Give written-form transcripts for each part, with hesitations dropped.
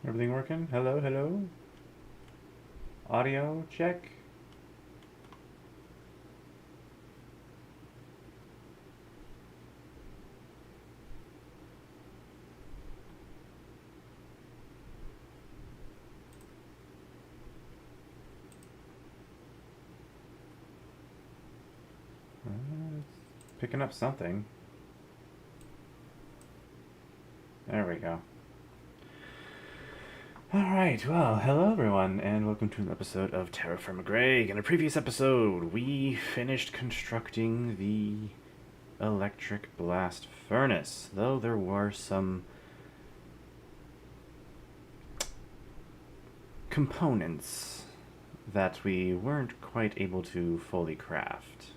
Everything working? Hello, hello? Audio check? It's picking up something. There we go. Alright, well, hello everyone, and welcome to an episode of TerraFirmaGreg. In a previous episode, we finished constructing the electric blast furnace, though there were some components that we weren't quite able to fully craft.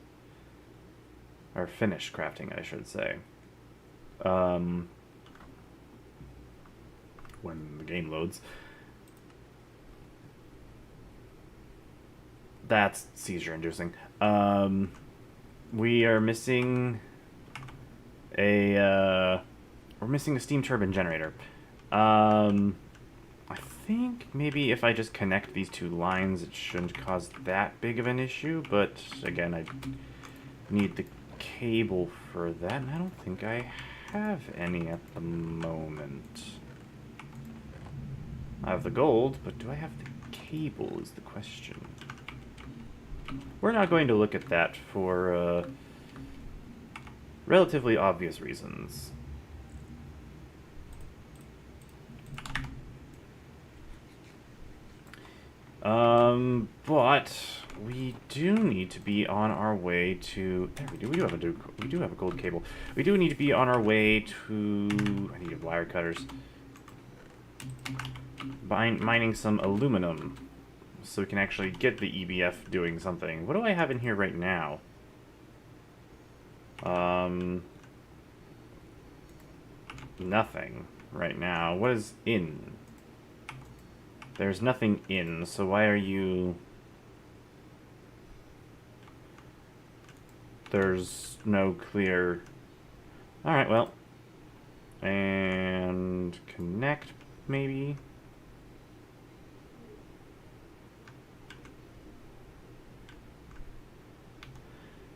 Or finish crafting, I should say. When the game loads. That's seizure-inducing. We are missing a, we're missing a steam turbine generator. I think maybe if I just connect these two lines, it shouldn't cause that big of an issue, but again, I need the cable for that, and I don't think I have any at the moment. I have the gold, but do I have the cable is the question. We're not going to look at that for relatively obvious reasons. But we do need to be on our way to. There we do. We do have a gold cable. We do need to be on our way to. I need wire cutters. Mining some aluminum, so we can actually get the EBF doing something. What do I have in here right now? Nothing right now. What is in? There's nothing in, so why are you... There's no clear... Alright, well. And connect, maybe?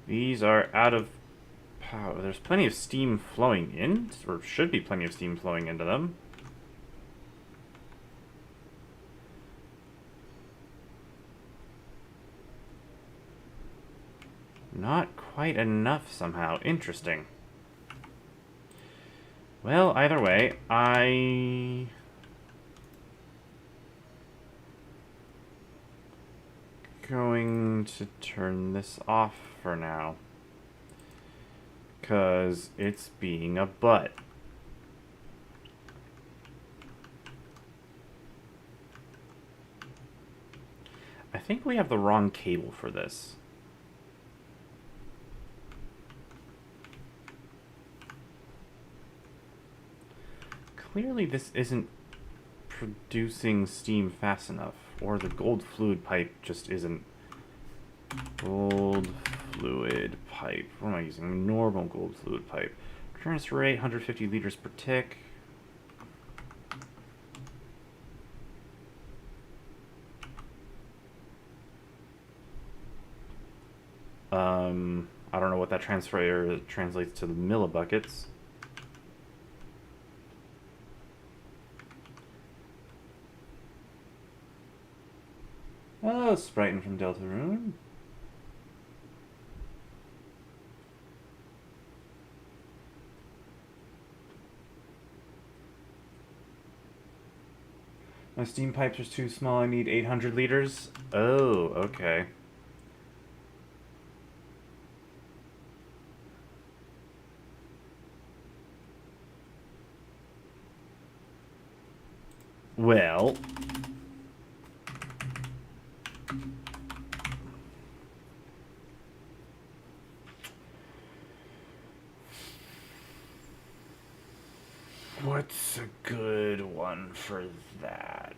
These are out of power. There's plenty of steam flowing in, or should be plenty of steam flowing into them. Not quite enough somehow. Interesting. Well, either way, going to turn this off for now. 'Cause it's being a butt. I think we have the wrong cable for this. Clearly this isn't producing steam fast enough, or the gold fluid pipe just isn't. Gold fluid pipe. What am I using? Normal gold fluid pipe. Transfer rate 150 liters per tick. I don't know what that transfer translates to the millibuckets. Hello, Sprighton from Deltarune. My steam pipes are too small, I need 800 liters. Oh, okay. Well... What's a good one for that?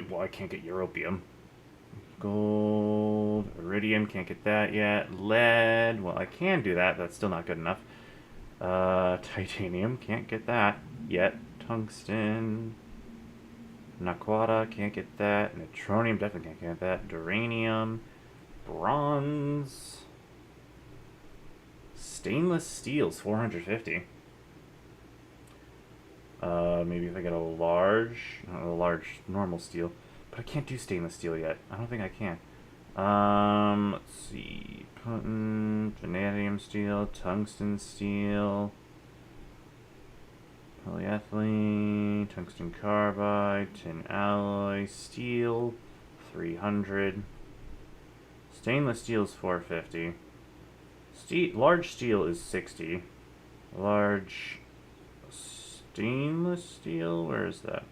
Well, I can't get europium. Gold, iridium, can't get that yet. Lead, well, I can do that. That's still not good enough. Titanium, can't get that yet. Tungsten, Naquata, can't get that. Neutronium, definitely can't get that. Duranium. Bronze. Stainless steel's 450. Maybe if I get a large normal steel. But I can't do stainless steel yet. I don't think I can. Let's see. Vanadium steel, tungsten steel, polyethylene, tungsten carbide, tin alloy, steel, 300. Stainless steel is 450. Large steel is 60. Large stainless steel, where is that?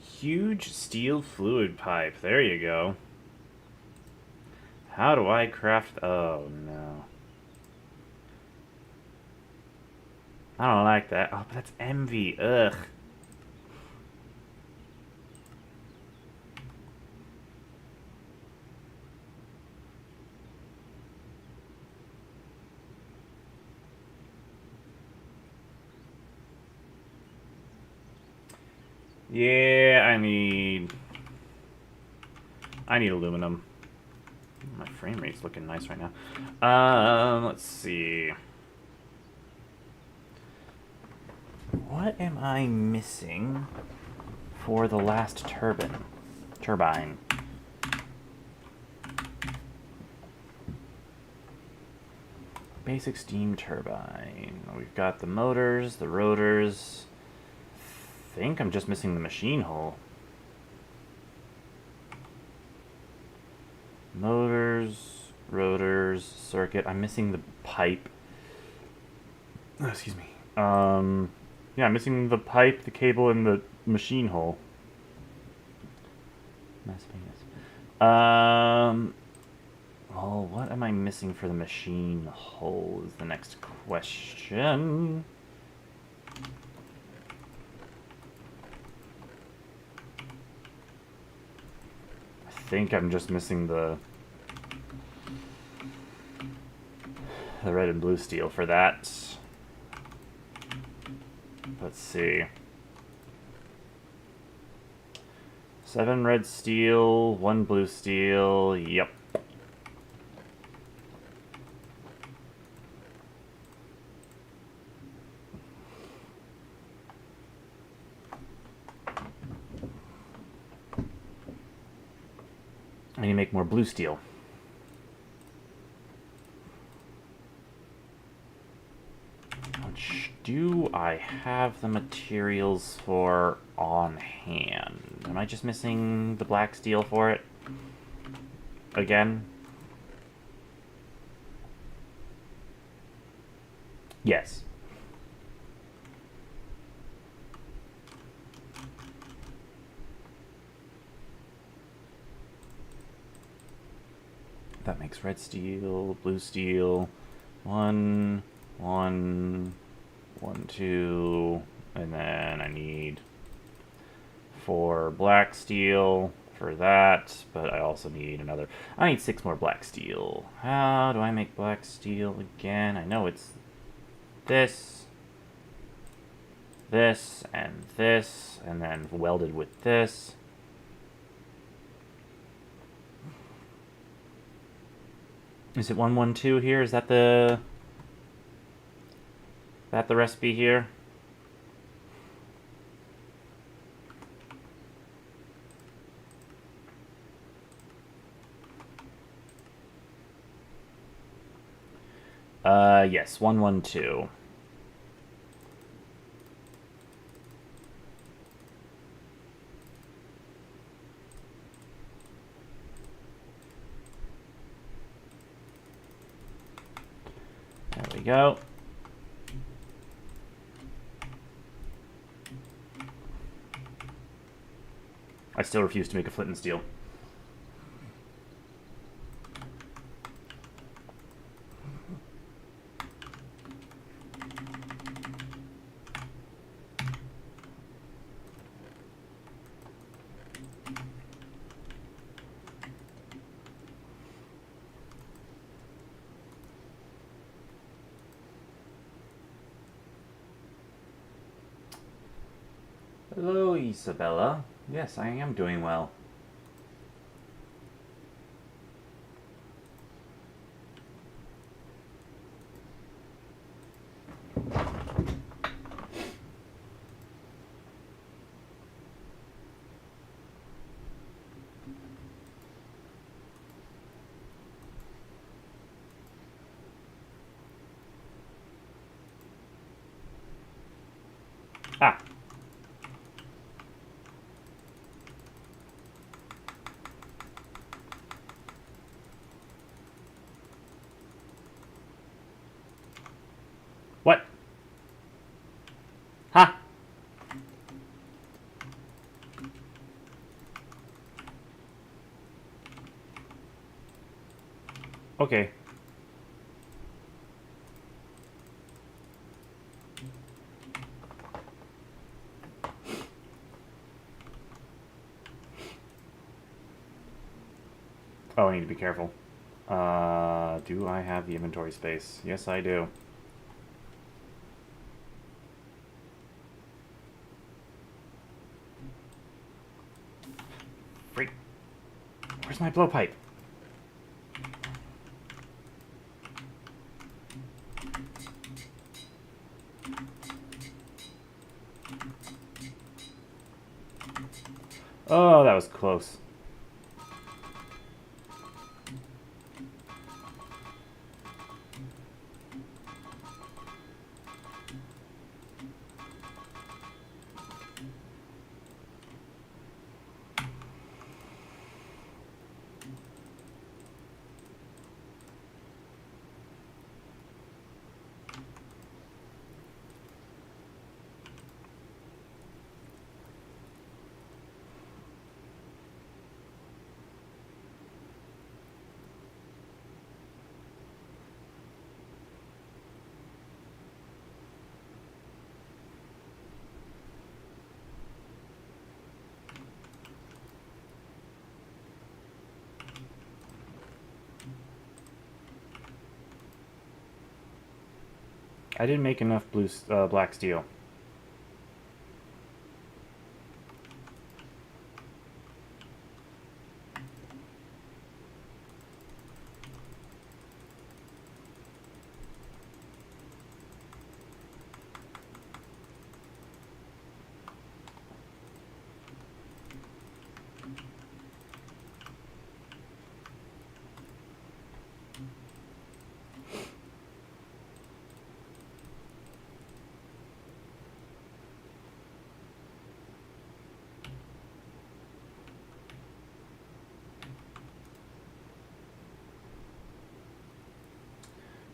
Huge steel fluid pipe. There you go. How do I craft... Oh, no. I don't like that. Oh, but that's envy. Ugh. Yeah, I need aluminum. My frame rate's looking nice right now. Let's see. What am I missing for the last turbine? Basic steam turbine. We've got the motors, the rotors. I think I'm just missing the machine hull. Motors, rotors, circuit. I'm missing the pipe. Oh, excuse me. Yeah, I'm missing the pipe, the cable, and the machine hull. Well, what am I missing for the machine hull is the next question. I think I'm just missing the red and blue steel for that. Let's see. 7 red steel, 1 blue steel, yep. I need to make more blue steel. Which do I have the materials for on hand? Am I just missing the black steel for it? Again? Yes. That makes red steel, blue steel, 1, 1, 1, 2, and then I need 4 black steel for that, but I also need another. I need 6 more black steel. How do I make black steel again? I know it's this, this, and this, and then welded with this. Is it 112 here? Is that the recipe here? Yes, 112. There we go. I still refuse to make a flint and steel. Hello, Isabella. Yes, I am doing well. Ah. What? Ha! Okay. Oh, I need to be careful. Do I have the inventory space? Yes, I do. Freak. Where's my blowpipe? Oh, that was close. I didn't make enough black steel.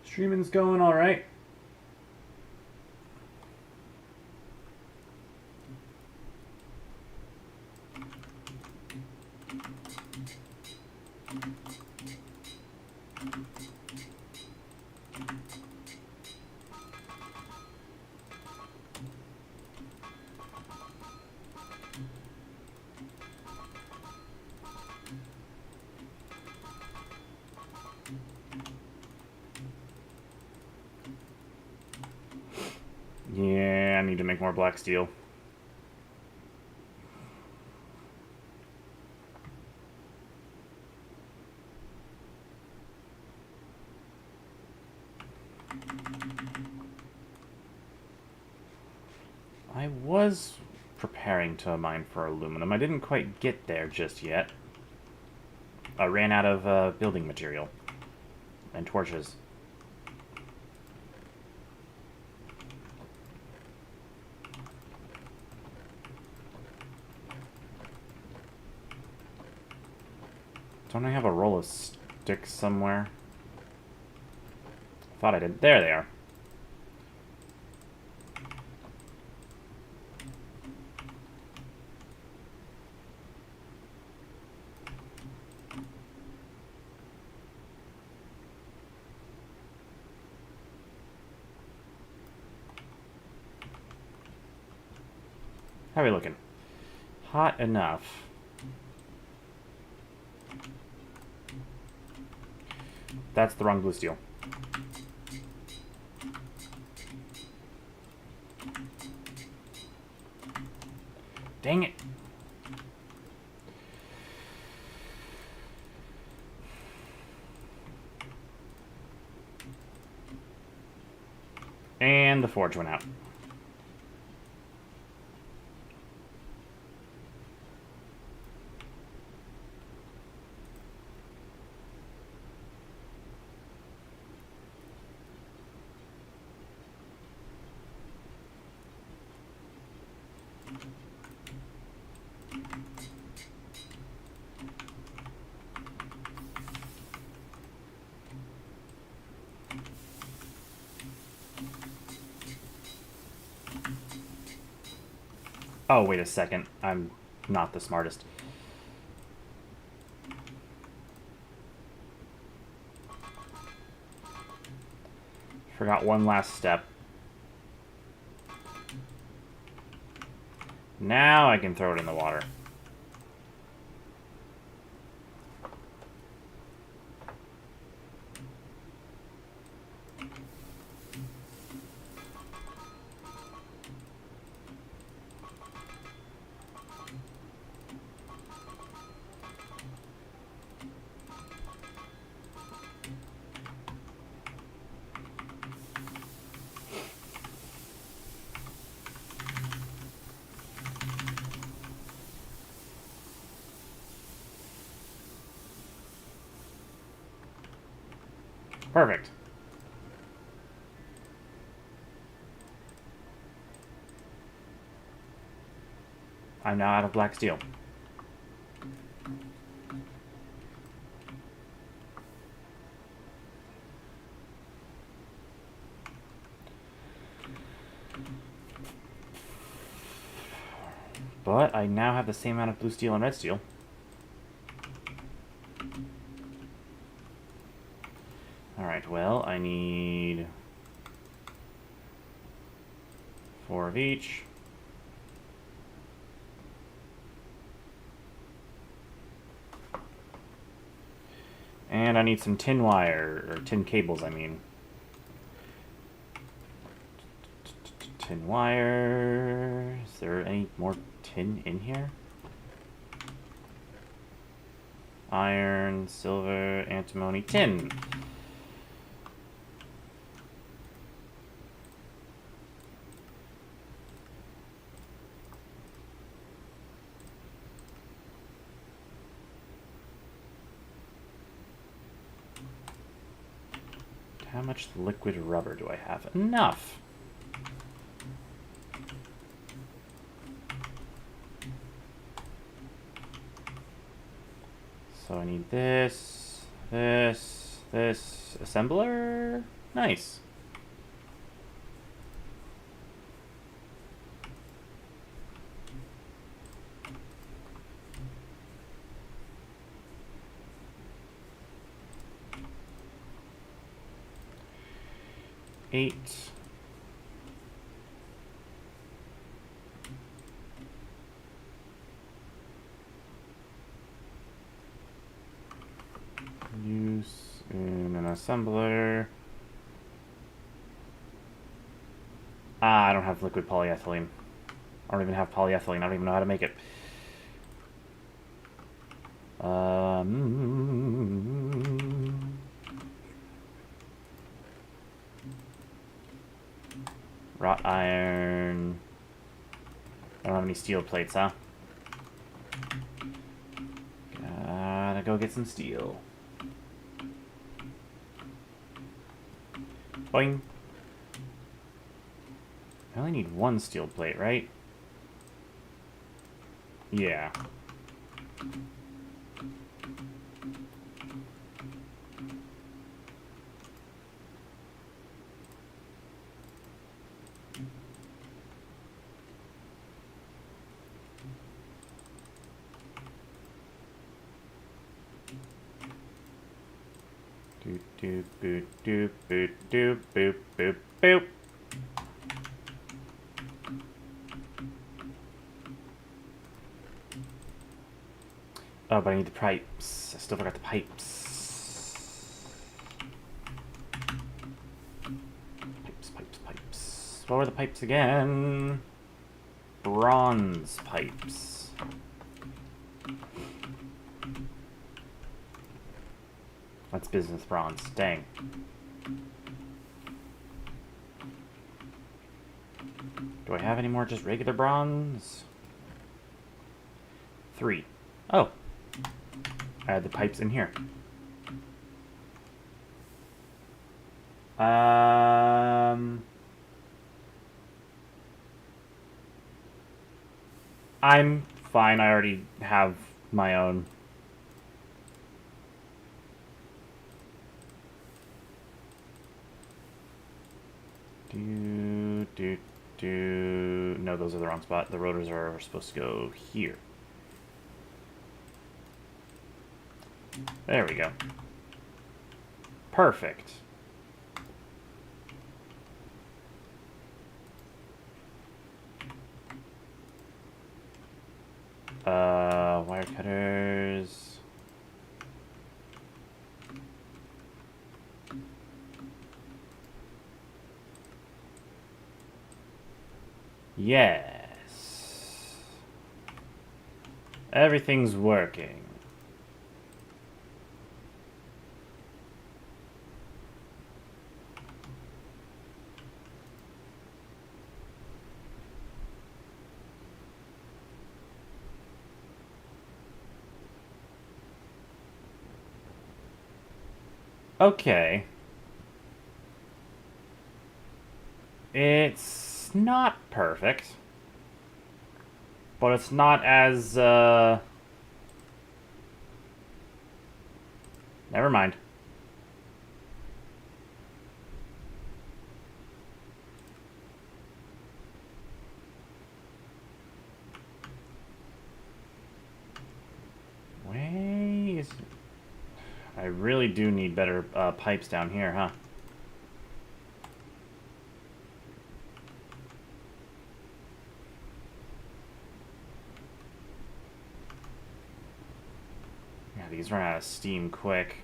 Streaming's going all right. Yeah, I need to make more black steel. I was preparing to mine for aluminum. I didn't quite get there just yet. I ran out of building material and torches. Don't I have a roll of sticks somewhere? Thought I did. There they are. How are we looking? Hot enough. That's the wrong blue steel. Dang it. And the forge went out. Oh, wait a second. I'm not the smartest. Forgot one last step. Now I can throw it in the water. Perfect. I'm now out of black steel. But I now have the same amount of blue steel and red steel. Alright, well, I need 4 of each. And I need some tin wire, or tin cables, I mean. Tin wire. Is there any more tin in here? Iron, silver, antimony, tin. How much liquid rubber do I have? Enough. So I need this, this, this. Assembler? Nice. Eight. Use in an assembler. Ah, I don't have liquid polyethylene. I don't even have polyethylene. I don't even know how to make it. Wrought iron. I don't have any steel plates, huh? Gotta go get some steel. Boing. I only need 1 steel plate, right? Yeah. Doop doop boop doop boop doop boop boop boop. Oh, but I need the pipes. I still forgot the pipes. Pipes, pipes, pipes. What were the pipes again? bronze pipes. That's business bronze. Dang. Do I have any more just regular bronze? 3. Oh. I had the pipes in here. I'm fine. I already have my own. No, those are the wrong spot. The rotors are supposed to go here. There we go. Perfect. Wire cutters. Yes. Everything's working. Okay. It's not perfect. But it's not as, never mind. Wait. I really do need better pipes down here, huh? Yeah, these run out of steam quick.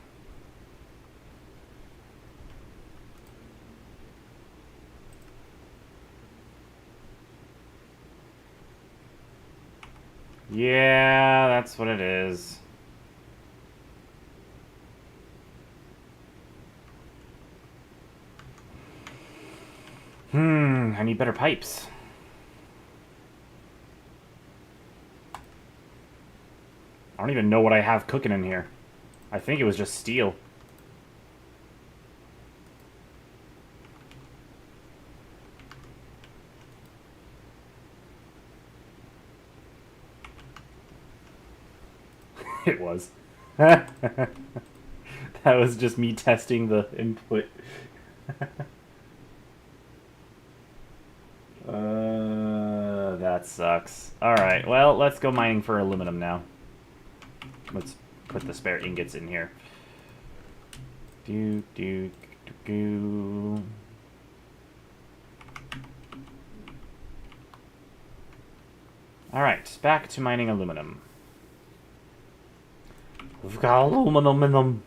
Yeah, that's what it is. I need better pipes. I don't even know what I have cooking in here. I think it was just steel. It was. That was just me testing the input. That sucks. Alright, well, let's go mining for aluminum now. Let's put the spare ingots in here. Alright, back to mining aluminum. We've got aluminum in them.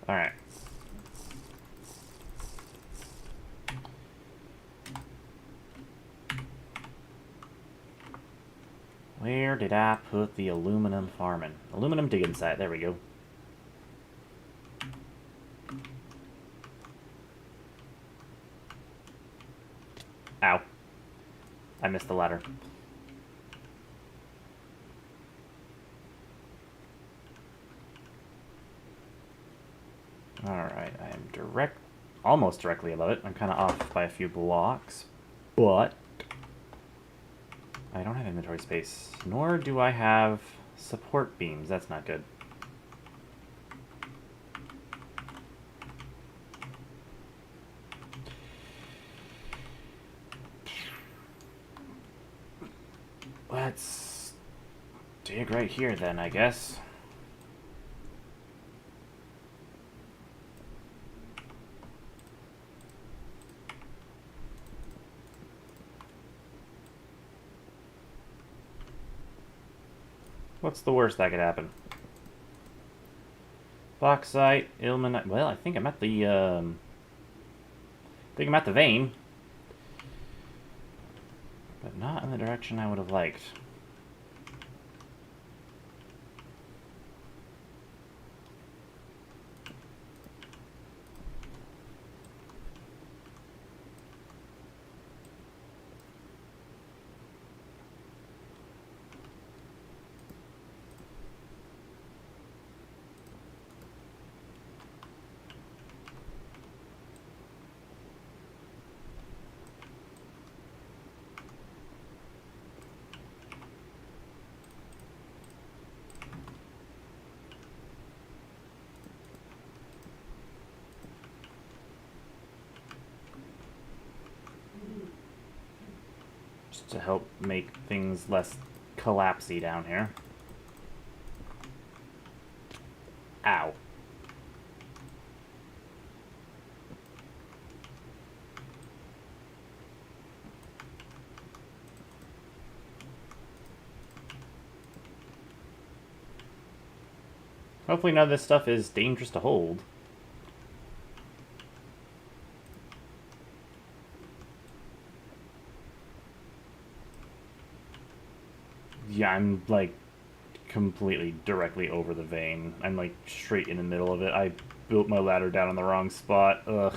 Alright. Where did I put the aluminum farming? Aluminum digging site. There we go. Ow. I missed the ladder. Alright, I am almost directly above it. I'm kind of off by a few blocks, but I don't have inventory space, nor do I have support beams. That's not good. Let's dig right here then, I guess. What's the worst that could happen? Bauxite, ilmenite. Well, I think I'm at the vein. But not in the direction I would have liked. Just to help make things less collapsy down here. Ow. Hopefully none of this stuff is dangerous to hold. Yeah, I'm, like, completely directly over the vein. I'm, like, straight in the middle of it. I built my ladder down in the wrong spot. Ugh.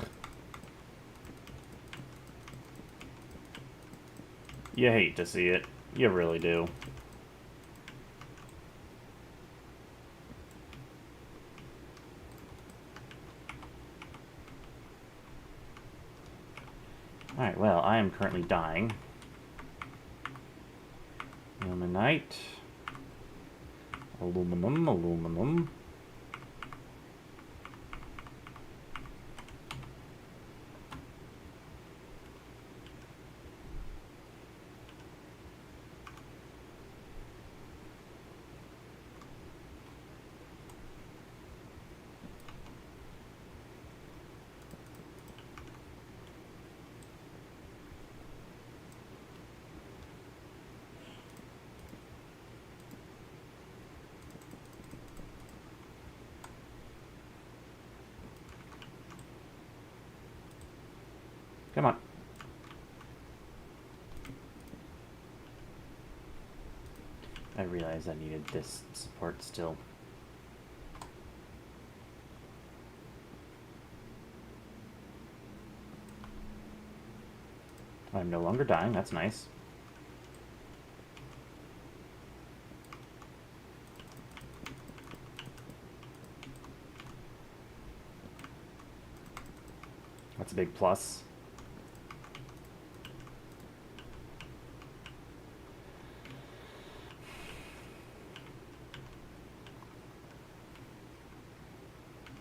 You hate to see it. You really do. Alright, well, I am currently dying. Ilmenite. Aluminum, aluminum. Come on. I realized I needed this support still. I'm no longer dying, that's nice. That's a big plus.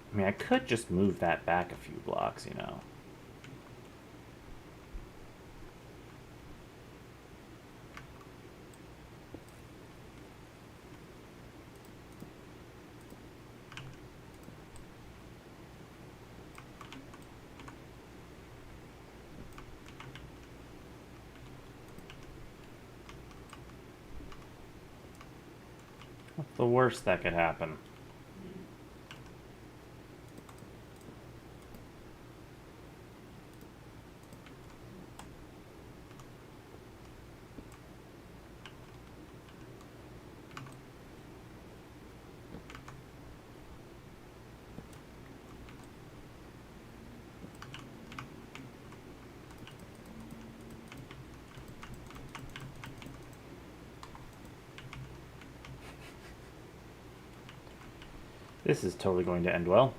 I mean, I could just move that back a few blocks, you know. What's the worst that could happen? This is totally going to end well.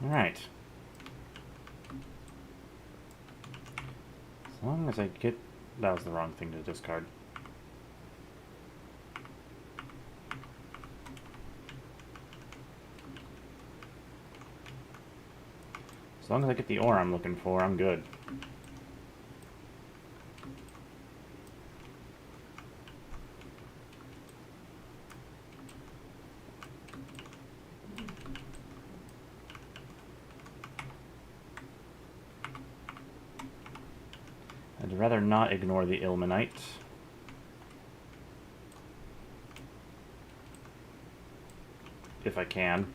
Alright. As long as I get... That was the wrong thing to discard. As long as I get the ore I'm looking for, I'm good. I'd rather not ignore the ilmenite. If I can.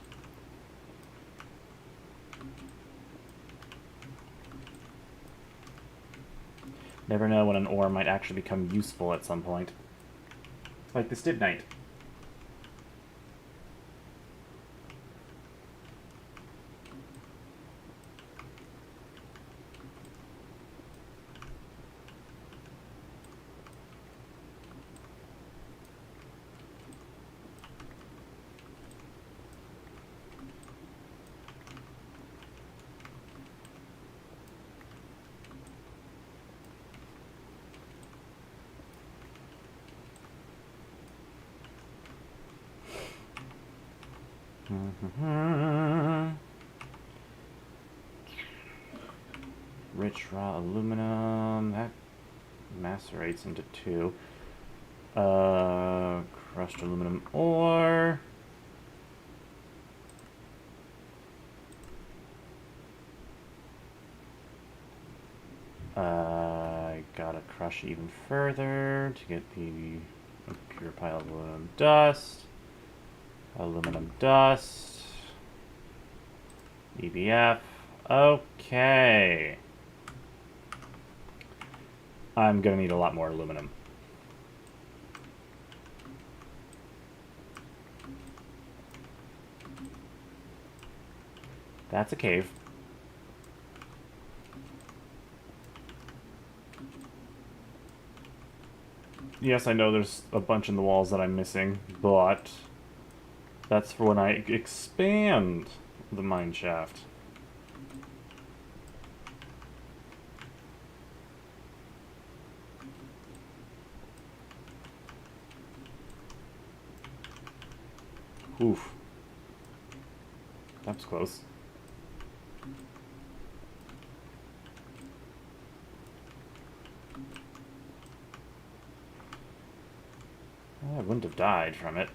Never know when an ore might actually become useful at some point. Like the stibnite. Rich raw aluminum. That macerates into 2. Crushed aluminum ore. I gotta crush even further to get the pure pile of aluminum dust. Aluminum dust. EBF. Okay. I'm gonna need a lot more aluminum. That's a cave. Yes, I know there's a bunch in the walls that I'm missing, but that's for when I expand the mine shaft. Oof. That was close. I wouldn't have died from it.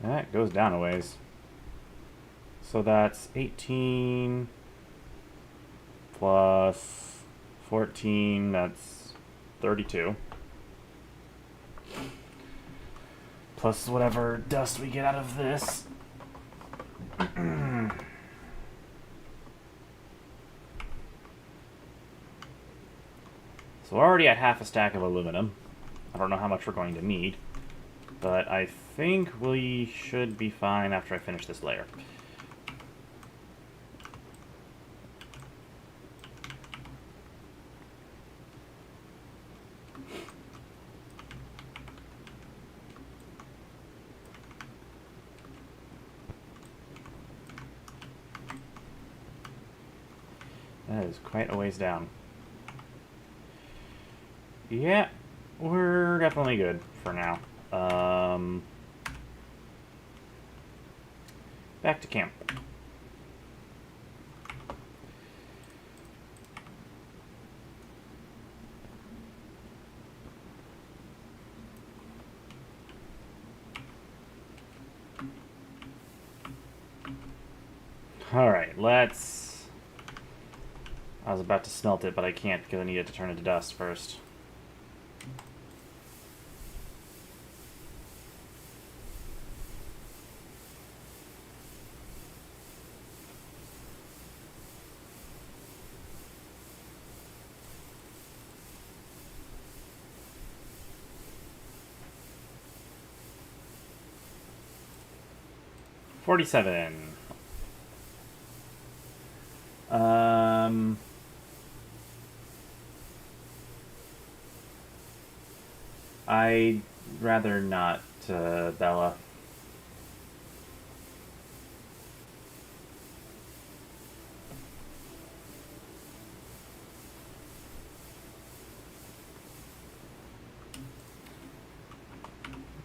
That goes down a ways. So that's 18 plus 14, that's 32. Plus whatever dust we get out of this. So we're already at half a stack of aluminum. I don't know how much we're going to need, but I think we should be fine after I finish this layer. That is quite a ways down. Yeah, we're definitely good for now. Back to camp. Alright, let's... I was about to smelt it, but I can't because I need it to turn into dust first. $47. I'd rather not, Bella.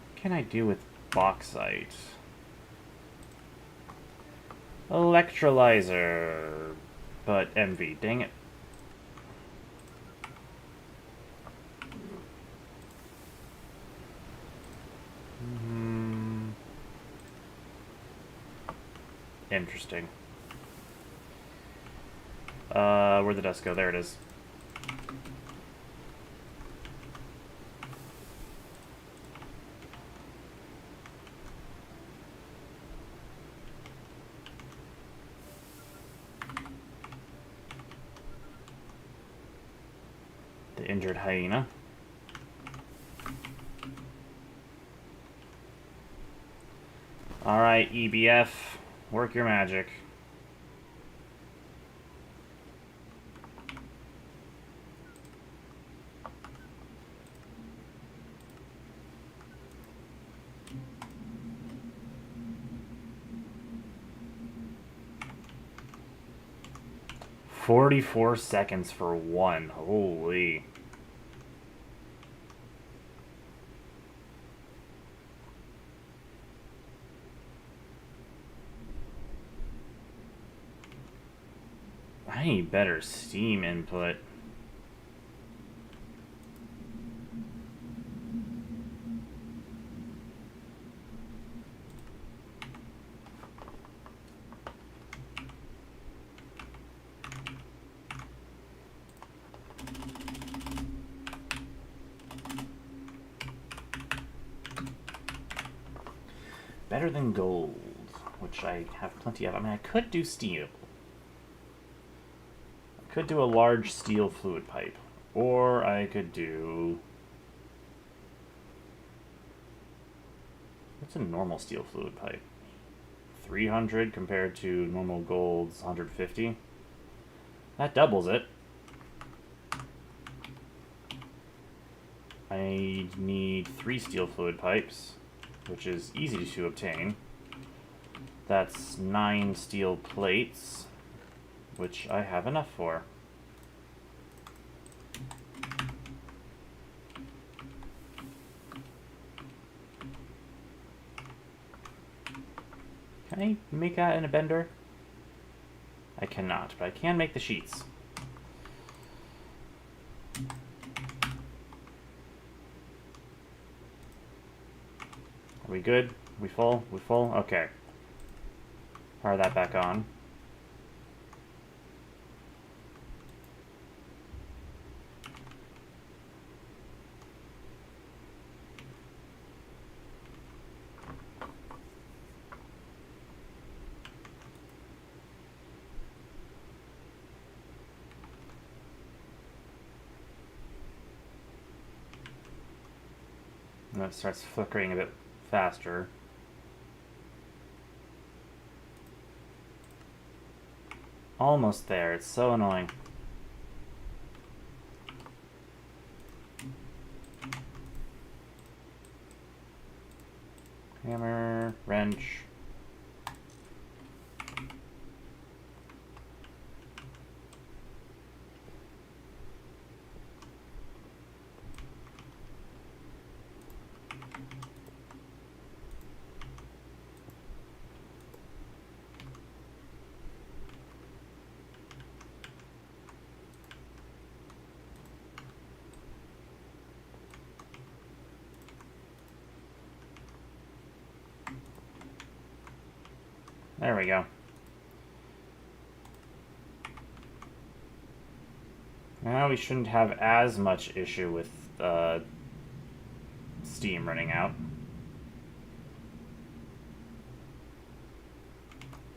What can I do with bauxite? Electrolyzer. But MV, dang it. Interesting. Where'd the dust go? There it is. The injured hyena. Alright, EBF. Work your magic. "44 seconds for one." Holy. I need better steam input. Better than gold, which I have plenty of. I mean, I could do steel. I could do a large steel fluid pipe. Or I could do... What's a normal steel fluid pipe? 300 compared to normal gold's 150. That doubles it. I need 3 steel fluid pipes, which is easy to obtain. That's 9 steel plates, which I have enough for. Can I make that in a bender? I cannot, but I can make the sheets. Are we good? We full? We full? Okay. Power that back on. And it starts flickering a bit faster. Almost there. It's so annoying. Hammer, wrench. There we go. Now we shouldn't have as much issue with steam running out.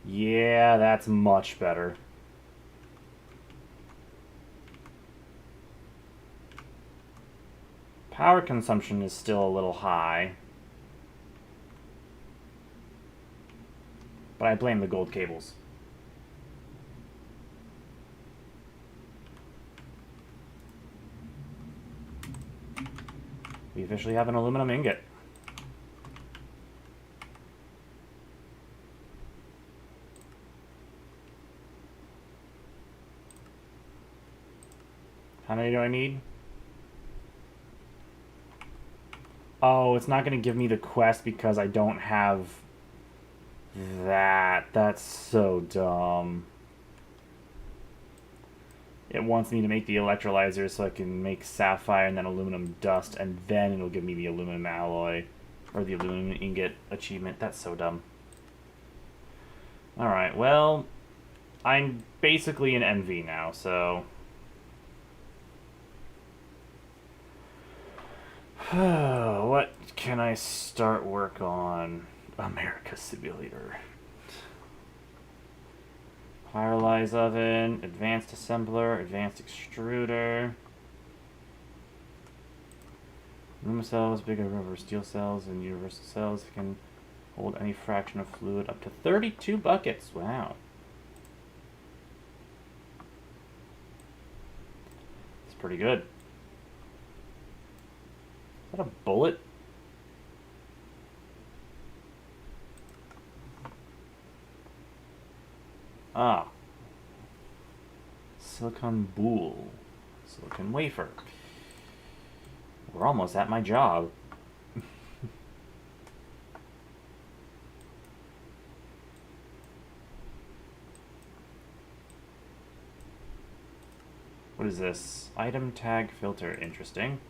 Yeah, that's much better. Power consumption is still a little high. But I blame the gold cables. We officially have an aluminum ingot. How many do I need? Oh, it's not going to give me the quest because I don't have that. That's so dumb. it wants me to make the electrolyzer so I can make sapphire and then aluminum dust, and then it'll give me the aluminum alloy, or the aluminum ingot achievement. That's so dumb. Alright, well, I'm basically an MV now, so... what can I start work on? America Simulator. Pyrolyze oven, advanced assembler, advanced extruder. Aluminum cells, bigger rubber steel cells, and universal cells can hold any fraction of fluid up to 32 buckets. Wow. It's pretty good. Is that a bullet? Ah. Silicon boule. Silicon wafer. We're almost at my job. What is this? Item tag filter. Interesting.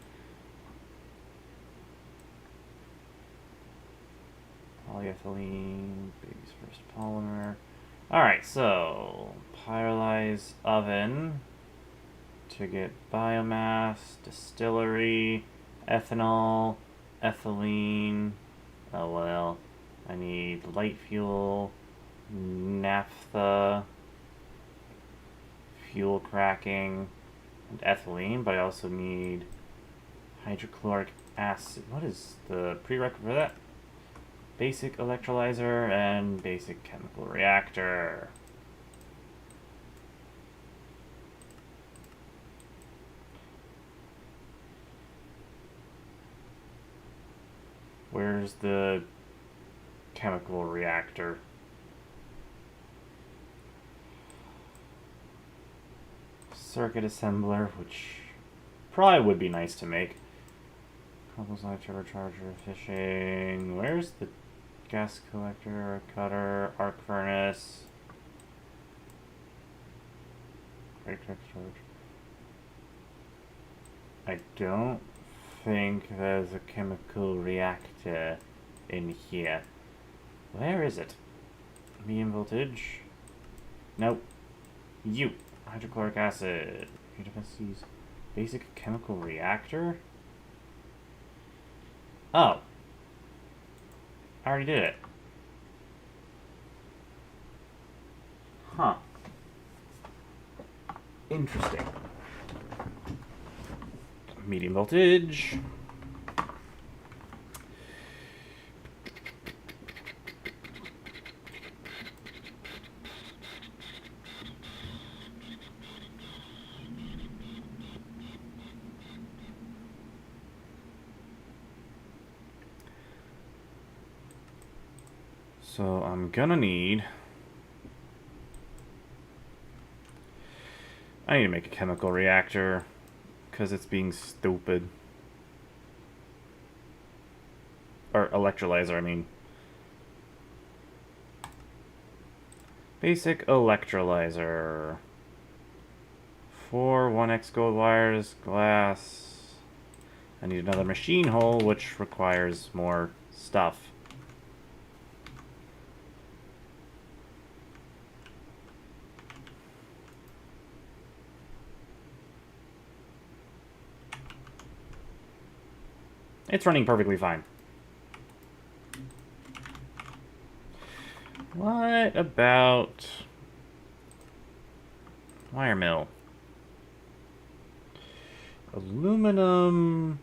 Polyethylene. Baby's first polymer. Alright, so pyrolyze oven to get biomass, distillery, ethanol, ethylene. Oh well, I need light fuel, naphtha, fuel cracking, and ethylene, but I also need hydrochloric acid. What is the prerequisite for that? Basic electrolyzer and basic chemical reactor. Where's the chemical reactor? Circuit assembler, which probably would be nice to make. Composite turbocharger, fishing. Where's the gas collector, cutter, arc furnace? I don't think there's a chemical reactor in here. Where is it? Medium voltage? Nope. You. Hydrochloric acid. Basic chemical reactor? Oh. I already did it. Huh. Interesting. Medium voltage. So I'm gonna need... I need to make a chemical reactor because it's being stupid. Or electrolyzer, I mean. Basic electrolyzer. 4 1x gold wires, glass. I need another machine hole, which requires more stuff. It's running perfectly fine. What about wire mill? Aluminum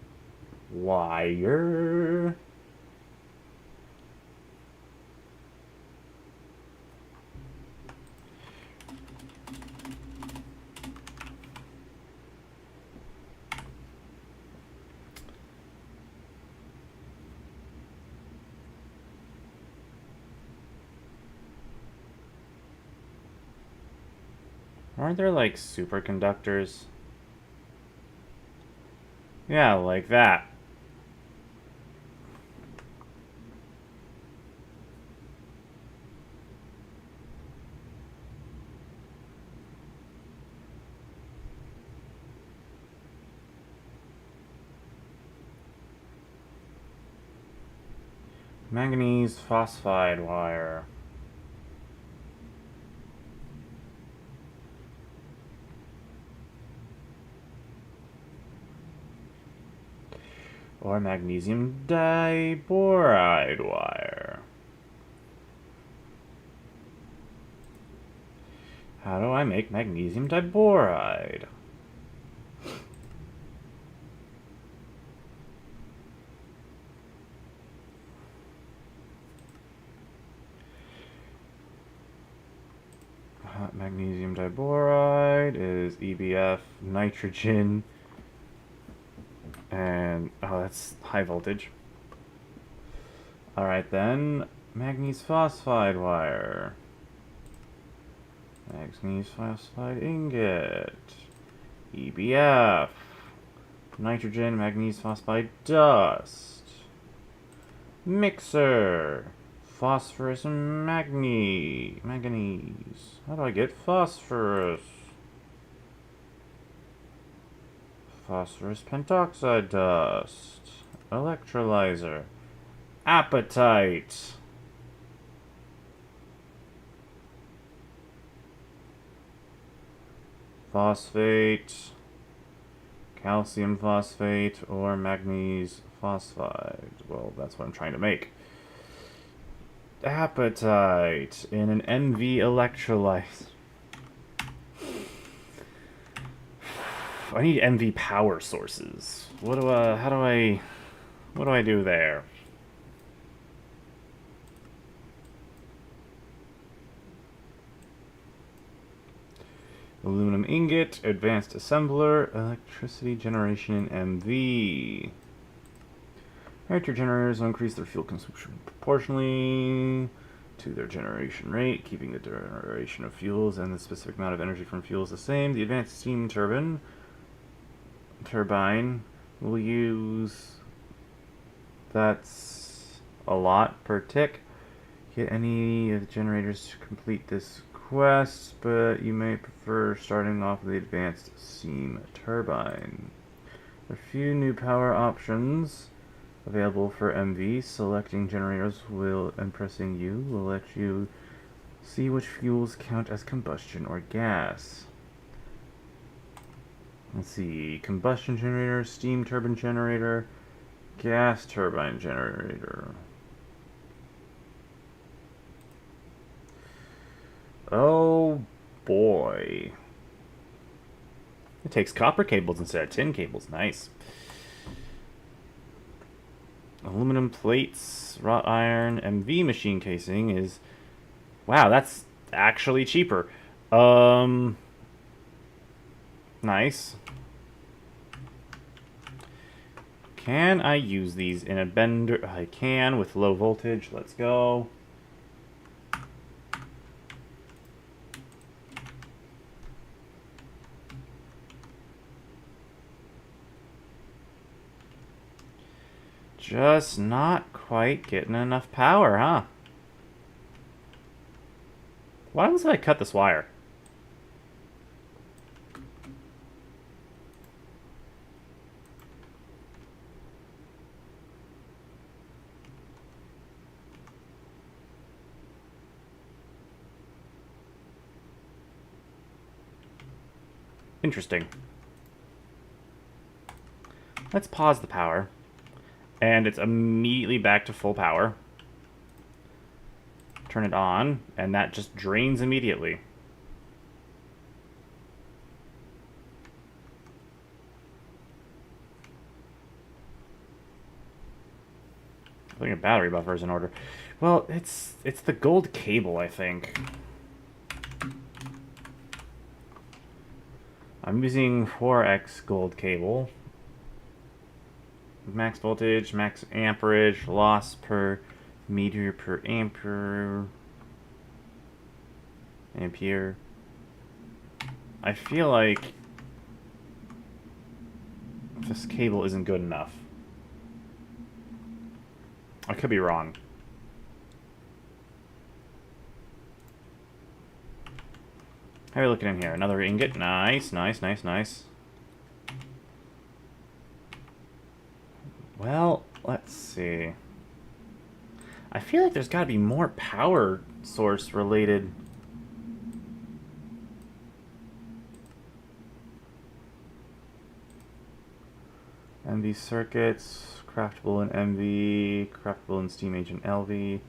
wire. Aren't there like superconductors? Yeah, like that. Manganese phosphide wire. Or magnesium diboride wire. How do I make magnesium diboride? Magnesium diboride is EBF, nitrogen, and oh, that's high voltage. Alright then, manganese phosphide wire. Manganese phosphide ingot. EBF. Nitrogen, manganese phosphide dust. Mixer. Phosphorus and manganese. How do I get phosphorus? Phosphorus pentoxide dust. Electrolyzer. Apatite. Phosphate. Calcium phosphate or manganese phosphide. Well, that's what I'm trying to make. Apatite in an MV electrolyte. I need MV power sources. What do I do there? Aluminum ingot, advanced assembler, electricity generation in MV. Reactor generators will increase their fuel consumption proportionally to their generation rate, keeping the generation of fuels and the specific amount of energy from fuels the same. The advanced steam turbine will use, that's a lot per tick. Get any of the generators to complete this quest, but you may prefer starting off with the advanced steam turbine. A few new power options available for MV. Selecting generators and pressing U will let you see which fuels count as combustion or gas. Let's see, combustion generator, steam turbine generator, gas turbine generator. Oh boy. It takes copper cables instead of tin cables. Nice. Aluminum plates, wrought iron, MV machine casing is... Wow, that's actually cheaper. Nice. Can I use these in a bender? I can with low voltage. Let's go. Just not quite getting enough power, huh? Why happens if I cut this wire? Interesting. Let's pause the power. And it's immediately back to full power. Turn it on, and that just drains immediately. I think a battery buffer is in order. Well, it's the gold cable, I think. I'm using 4x gold cable. Max voltage, max amperage, loss per meter per ampere. I feel like this cable isn't good enough. I could be wrong. How are we looking in here? Another ingot. Nice, nice, nice, nice. Well, let's see. I feel like there's got to be more power source related. MV circuits, craftable in MV, craftable in Steam Agent LV.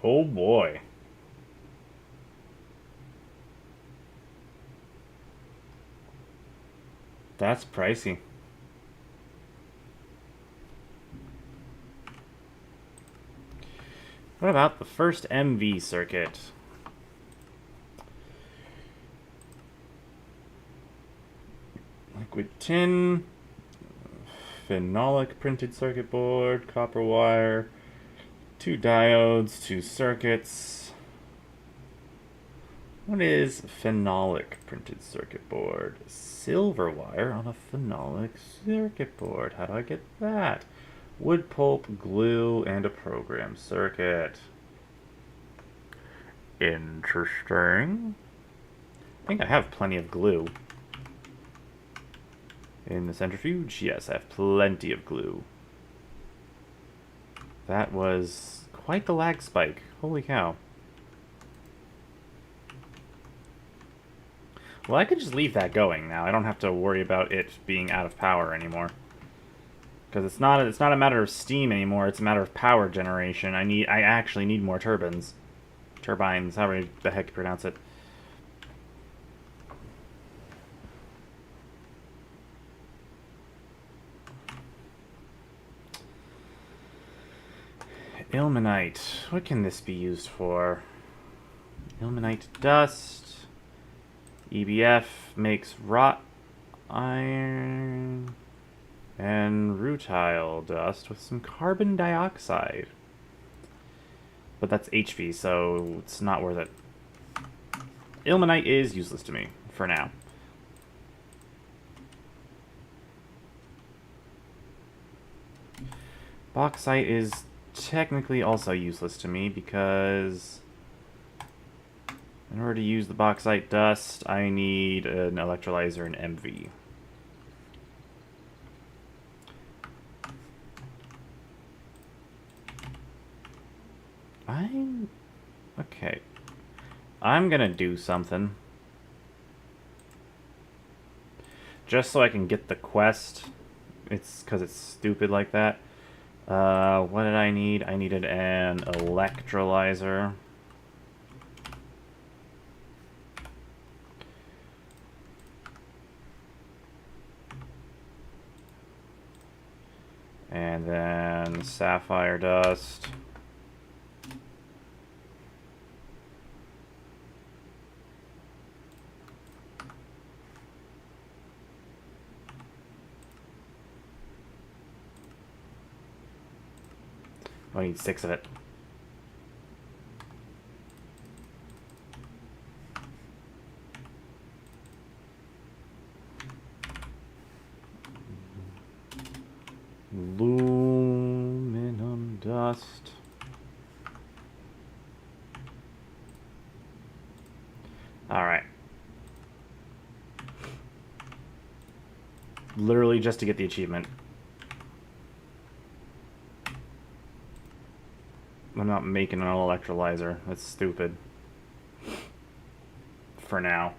Oh boy. That's pricey. What about the first MV circuit? Liquid tin, phenolic printed circuit board, copper wire, 2 diodes, 2 circuits. What is phenolic printed circuit board? Silver wire on a phenolic circuit board. How do I get that? Wood pulp, glue, and a program circuit. Interesting. I think I have plenty of glue. In the centrifuge, yes, I have plenty of glue. That was quite the lag spike. Holy cow. Well, I could just leave that going now. I don't have to worry about it being out of power anymore. Because it's not a matter of steam anymore, it's a matter of power generation. I actually need more turbines. Turbines, however the heck you pronounce it. Ilmenite. What can this be used for? Ilmenite dust. EBF makes wrought iron. And rutile dust with some carbon dioxide. But that's HV, so it's not worth it. Ilmenite is useless to me, for now. Bauxite is technically also useless to me because in order to use the bauxite dust, I need an electrolyzer and MV. Okay. I'm gonna do something. Just so I can get the quest. It's because it's stupid like that. What did I need? I needed an electrolyzer. And then sapphire dust. I need 6 of it. Aluminum dust. Alright. Literally just to get the achievement. I'm not making an electrolyzer. That's stupid. For now.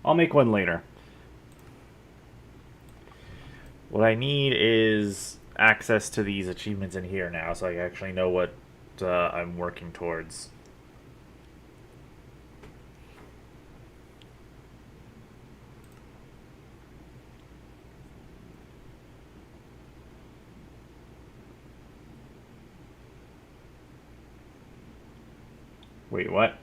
I'll make one later. What I need is access to these achievements in here now, so I actually know what I'm working towards. Wait, what?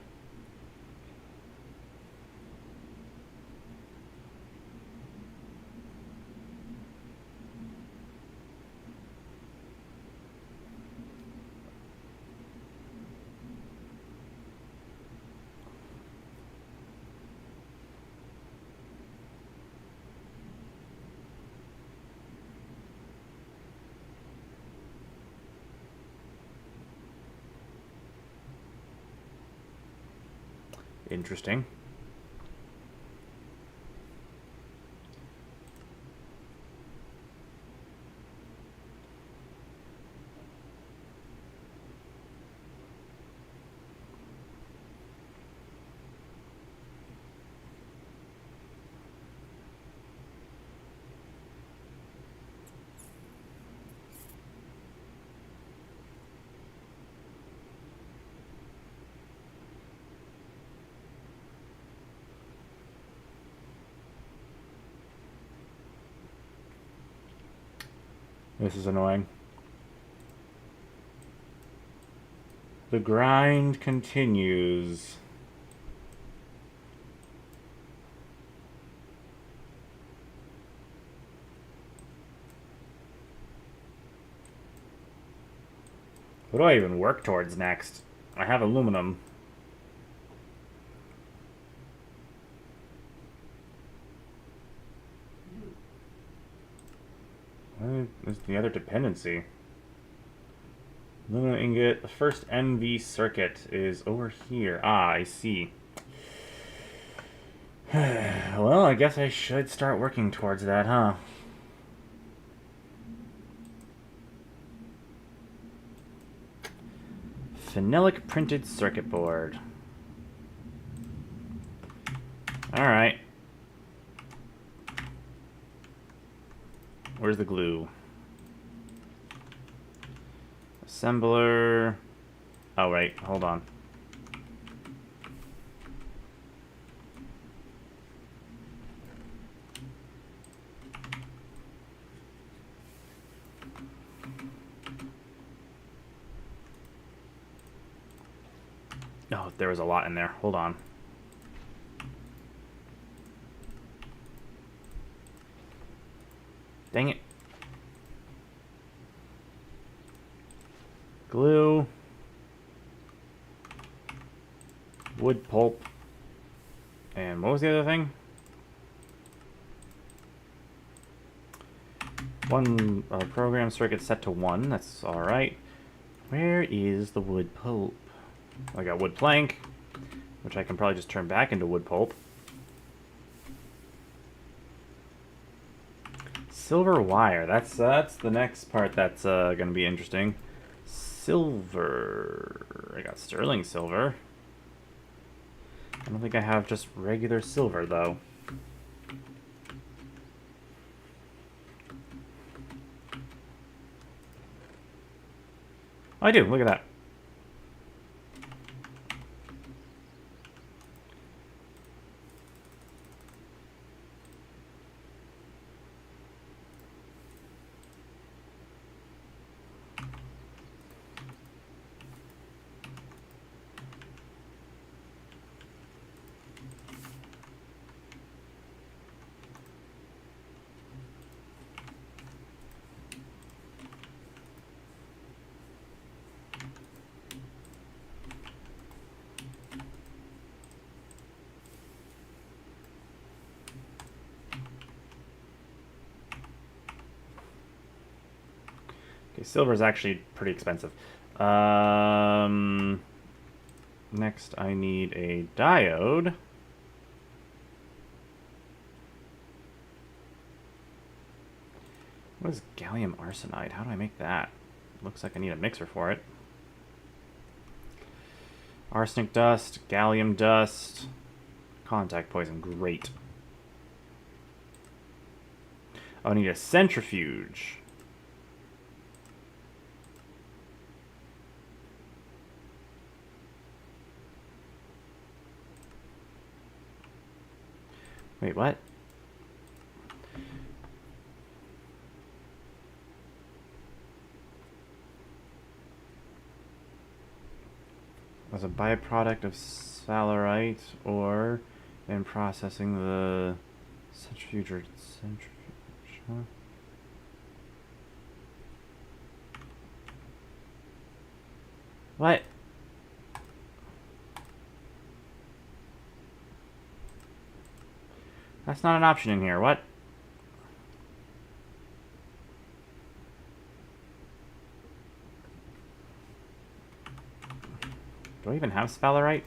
Interesting. This is annoying. The grind continues. What do I even work towards next? I have aluminum. What is the other dependency? Aluminum ingot. The first NV circuit is over here. Ah, I see. Well, I guess I should start working towards that, huh? Phenolic printed circuit board. Alright. Where's the glue? Assembler. Oh, right. Hold on. Oh, there was a lot in there. Hold on. Dang it. Glue. Wood pulp. And what was the other thing? One program circuit set to 1. That's alright. Where is the wood pulp? I got wood plank, which I can probably just turn back into wood pulp. Silver wire. That's the next part that's going to be interesting. Silver. I got sterling silver. I don't think I have just regular silver, though. I do. Look at that. Okay, silver is actually pretty expensive. Next, I need a diode. What is gallium arsenide? How do I make that? Looks like I need a mixer for it. Arsenic dust, gallium dust, contact poison. Great. Oh, I need a centrifuge. Wait, what? As a byproduct of salarite or in processing the centrifuge or centrifuge, huh? What? That's not an option in here. What? Do I even have sphalerite?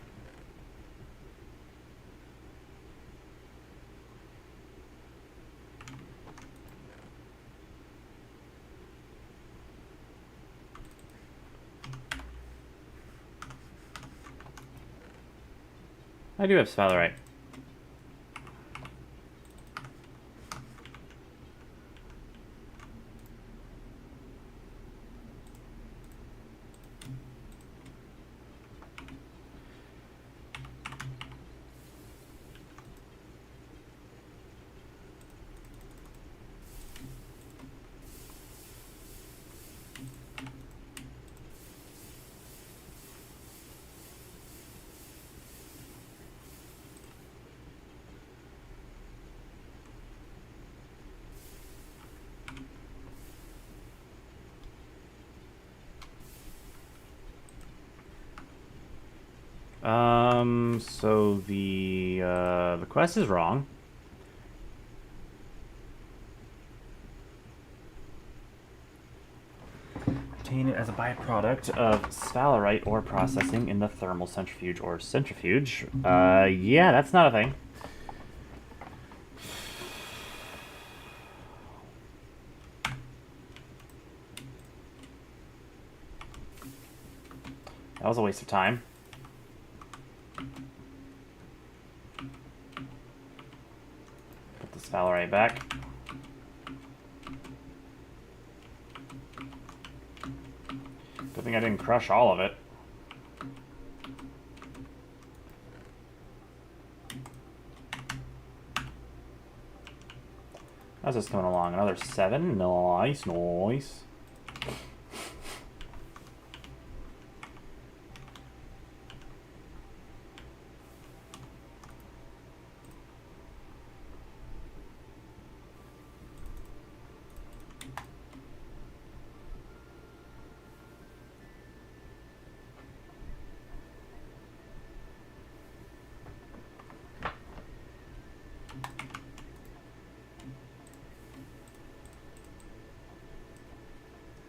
I do have sphalerite. So the quest is wrong. Obtain it as a byproduct of sphalerite ore processing in the thermal centrifuge or centrifuge. Yeah, that's not a thing. That was a waste of time. Put the sphalerite back. Good thing I didn't crush all of it. How's this coming along? Another 7? Nice, nice.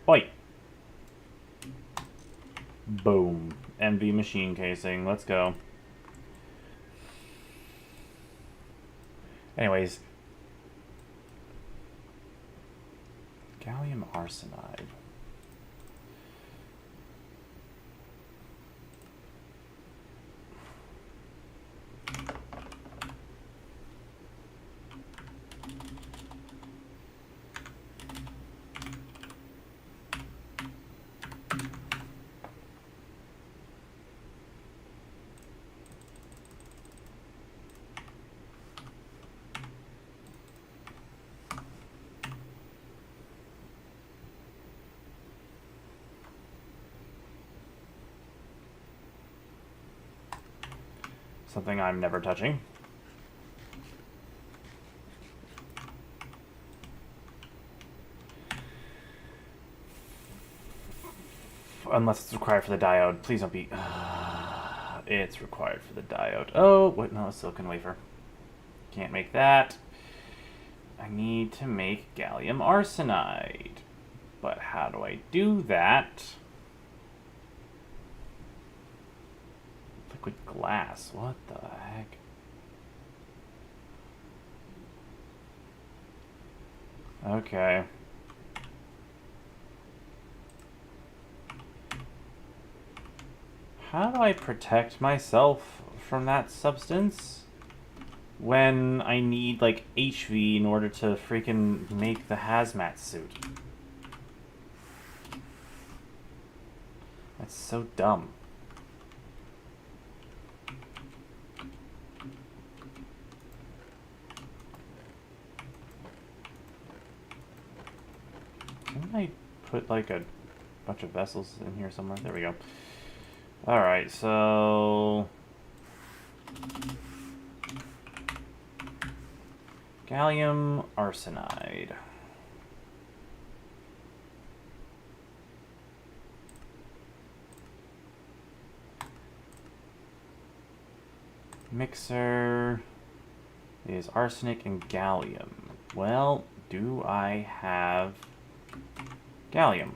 Oi! Boom. MV machine casing. Let's go. Anyways. Gallium arsenide. Something I'm never touching. Unless it's required for the diode. Please don't be... it's required for the diode. Oh, wait, no, a silicon wafer. Can't make that. I need to make gallium arsenide. But how do I do that? Liquid glass. What the heck? Okay. How do I protect myself from that substance when I need, like, HV in order to freaking make the hazmat suit? That's so dumb. Can I put, like, a bunch of vessels in here somewhere? There we go. Alright, so... gallium arsenide. Mixer is arsenic and gallium. Well, do I have gallium?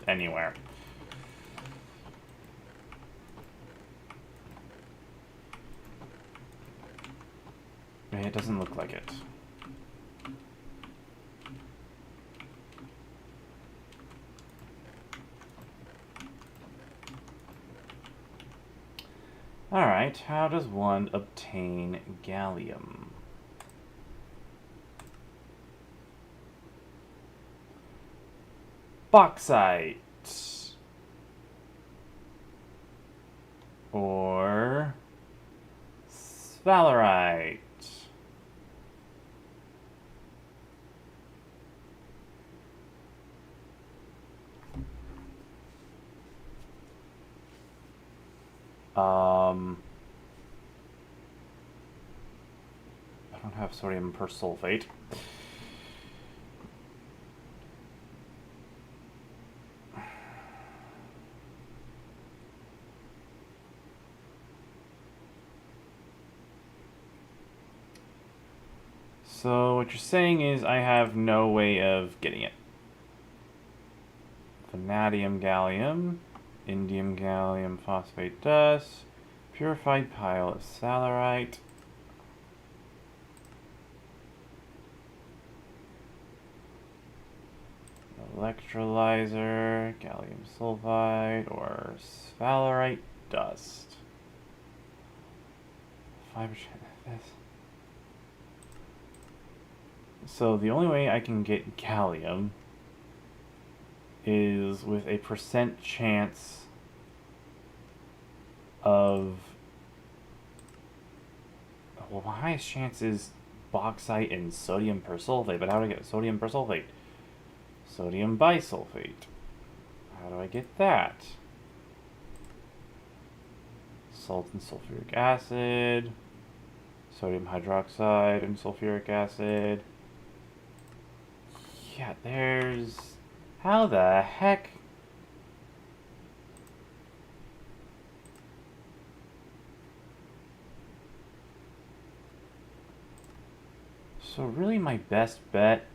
Anywhere. It doesn't look like it. Alright, how does one obtain gallium? Bauxite. Or sphalerite. I don't have sodium persulfate. So what you're saying is I have no way of getting it. Vanadium gallium, indium gallium phosphate dust, purified pile of salarite. Electrolyzer, gallium sulfide, or sphalerite dust. Fiber this. So the only way I can get gallium is with a % chance of... Well, my highest chance is bauxite and sodium persulfate, but how do I get sodium persulfate? Sodium bisulfate. How do I get that? Salt and sulfuric acid, sodium hydroxide and sulfuric acid. Yeah, there's... How the heck? So really my best bet...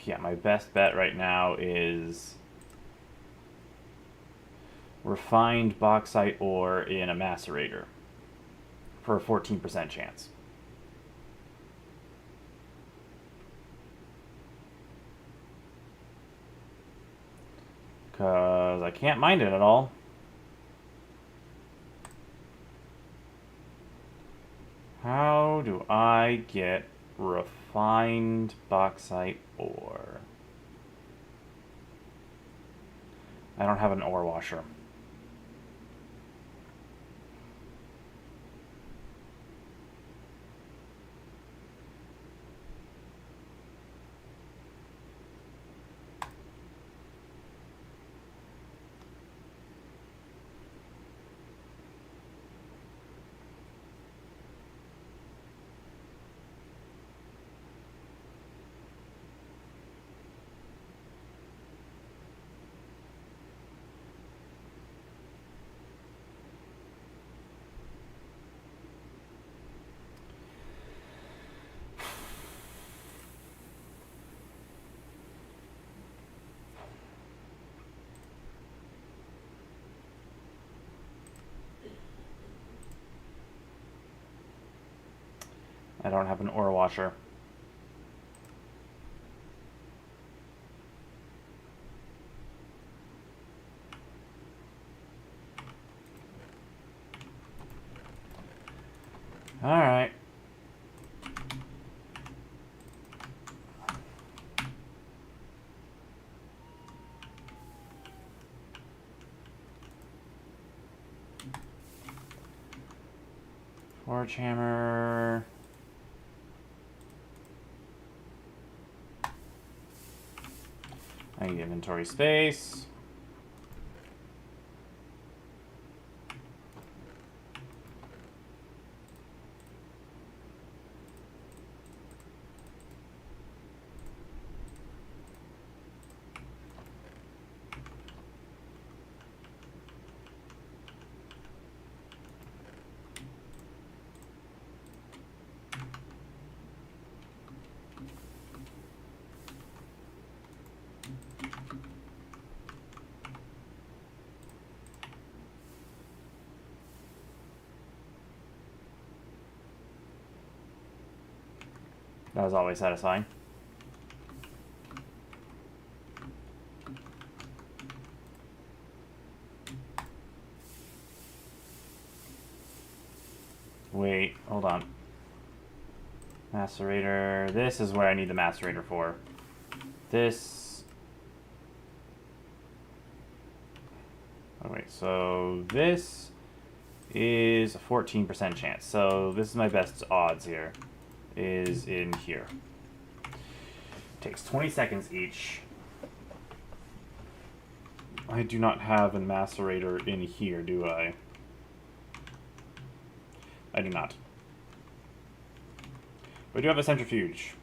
Yeah, my best bet right now is refined bauxite ore in a macerator for a 14% chance. Because I can't mine it at all. How do I get refined bauxite ore? I don't have an ore washer. I don't have an ore washer. Alright. Forge hammer. I need inventory space. That was always satisfying. Wait, hold on. Macerator. This is where I need the macerator for. This. Oh, wait, so this is a 14% chance. So this is my best odds here. Is in here. Takes 20 seconds each. I do not have a macerator in here, do I? I do not. We do have a centrifuge.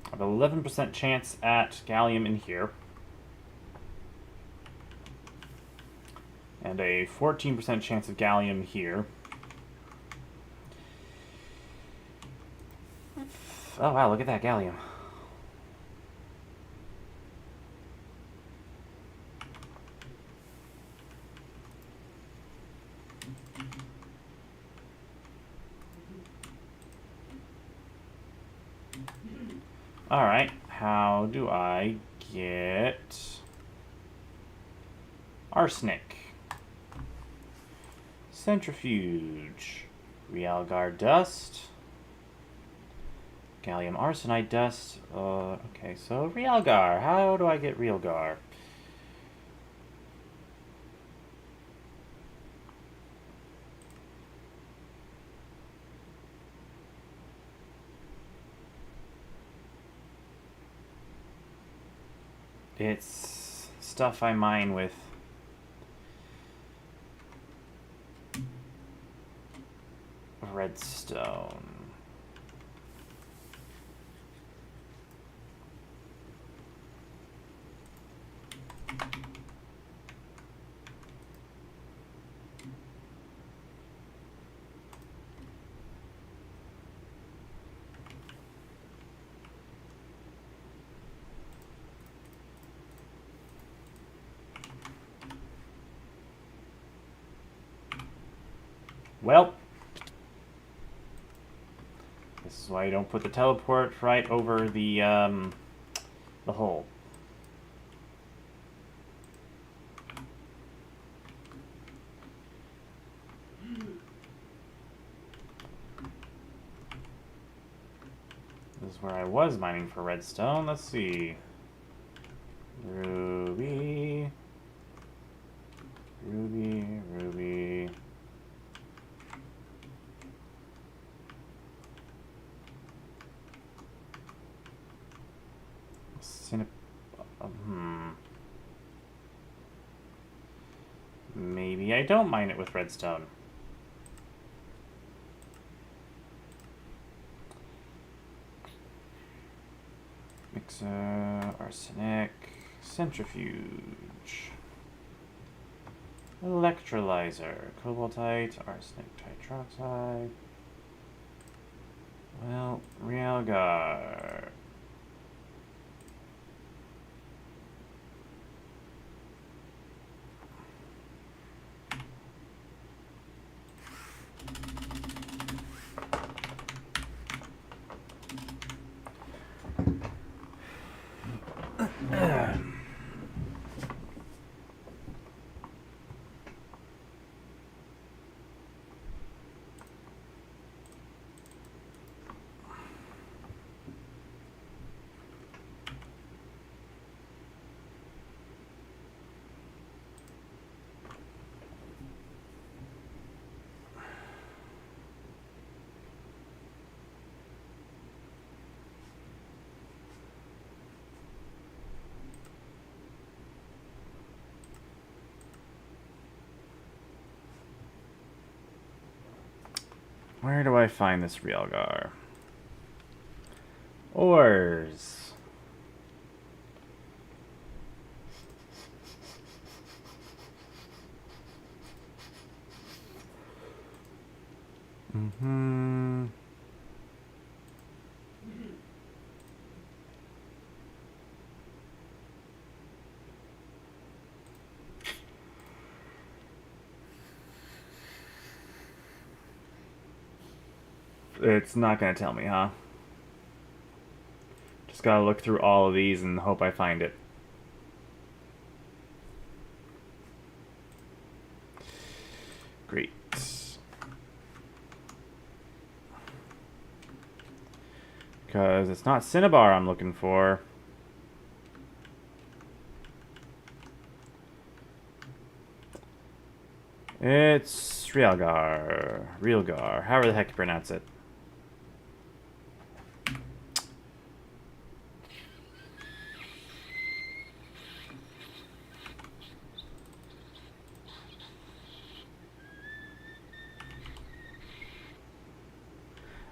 I have an 11% chance at gallium in here. And a 14% chance of gallium here. Oh wow, look at that gallium. Alright, how do I get arsenic? Centrifuge. Realgar dust. Gallium arsenide dust. Okay, so Realgar. How do I get Realgar? It's stuff I mine with redstone. Well, this is why you don't put the teleport right over the hole. This is where I was mining for redstone. Let's see. Ruby. Ruby, ruby. Maybe I don't mine it with redstone. Mixer, arsenic, centrifuge, electrolyzer, cobaltite, arsenic tetroxide. Well, Realgar. Where do I find this Realgar? Ores. It's not gonna tell me, huh? Just gotta look through all of these and hope I find it. Great. Because it's not Cinnabar I'm looking for. It's Realgar, however the heck you pronounce it.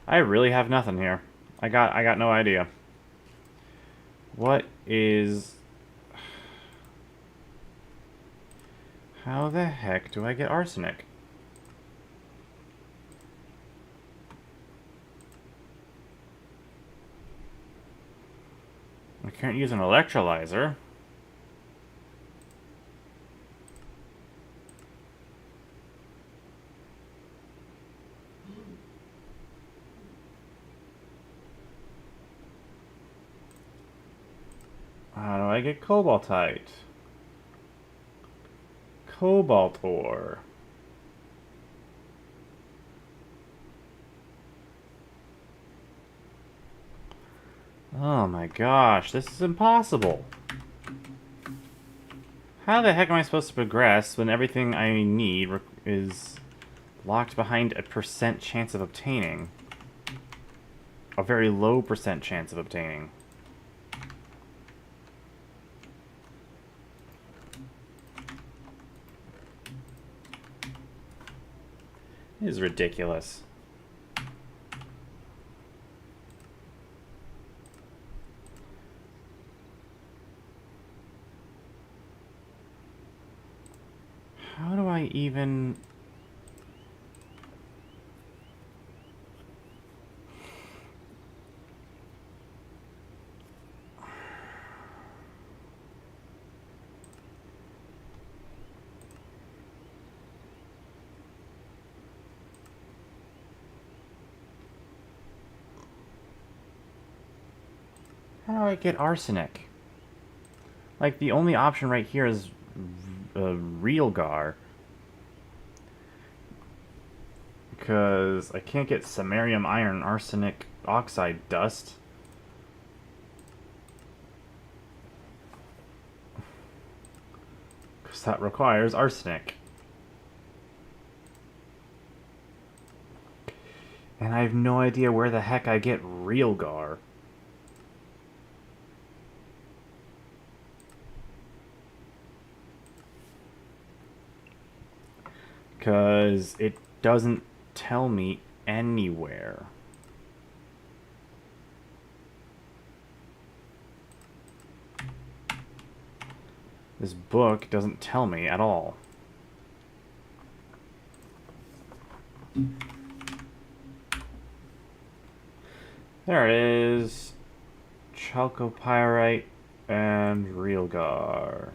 I really have nothing here. I got no idea. What is... How the heck do I get arsenic? I can't use an electrolyzer. How do I get cobaltite? Cobalt ore. Oh my gosh, this is impossible. How the heck am I supposed to progress when everything I need is locked behind a % chance of obtaining? A very low % chance of obtaining. It is ridiculous. How do I even... How do I get arsenic? Like, the only option right here is Realgar. Because I can't get samarium iron arsenic oxide dust. Because that requires arsenic. And I have no idea where the heck I get Realgar. Because it doesn't tell me anywhere. This book doesn't tell me at all. There it is. Chalcopyrite and Realgar.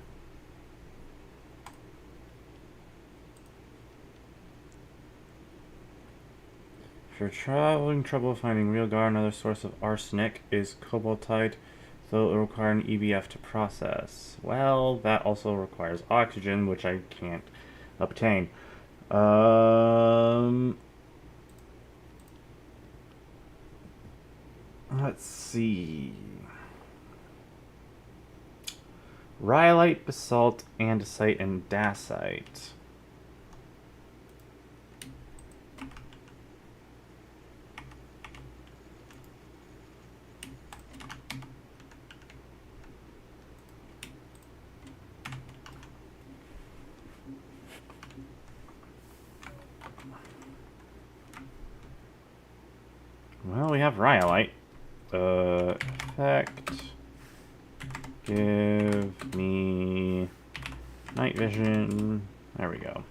If you're having trouble finding Realgar, another source of arsenic is cobaltite, though it will require an EBF to process. Well, that also requires oxygen, which I can't obtain. Let's see. Rhyolite, basalt, andesite, and dacite. Well, we have rhyolite. Effect. Give me night vision. There we go.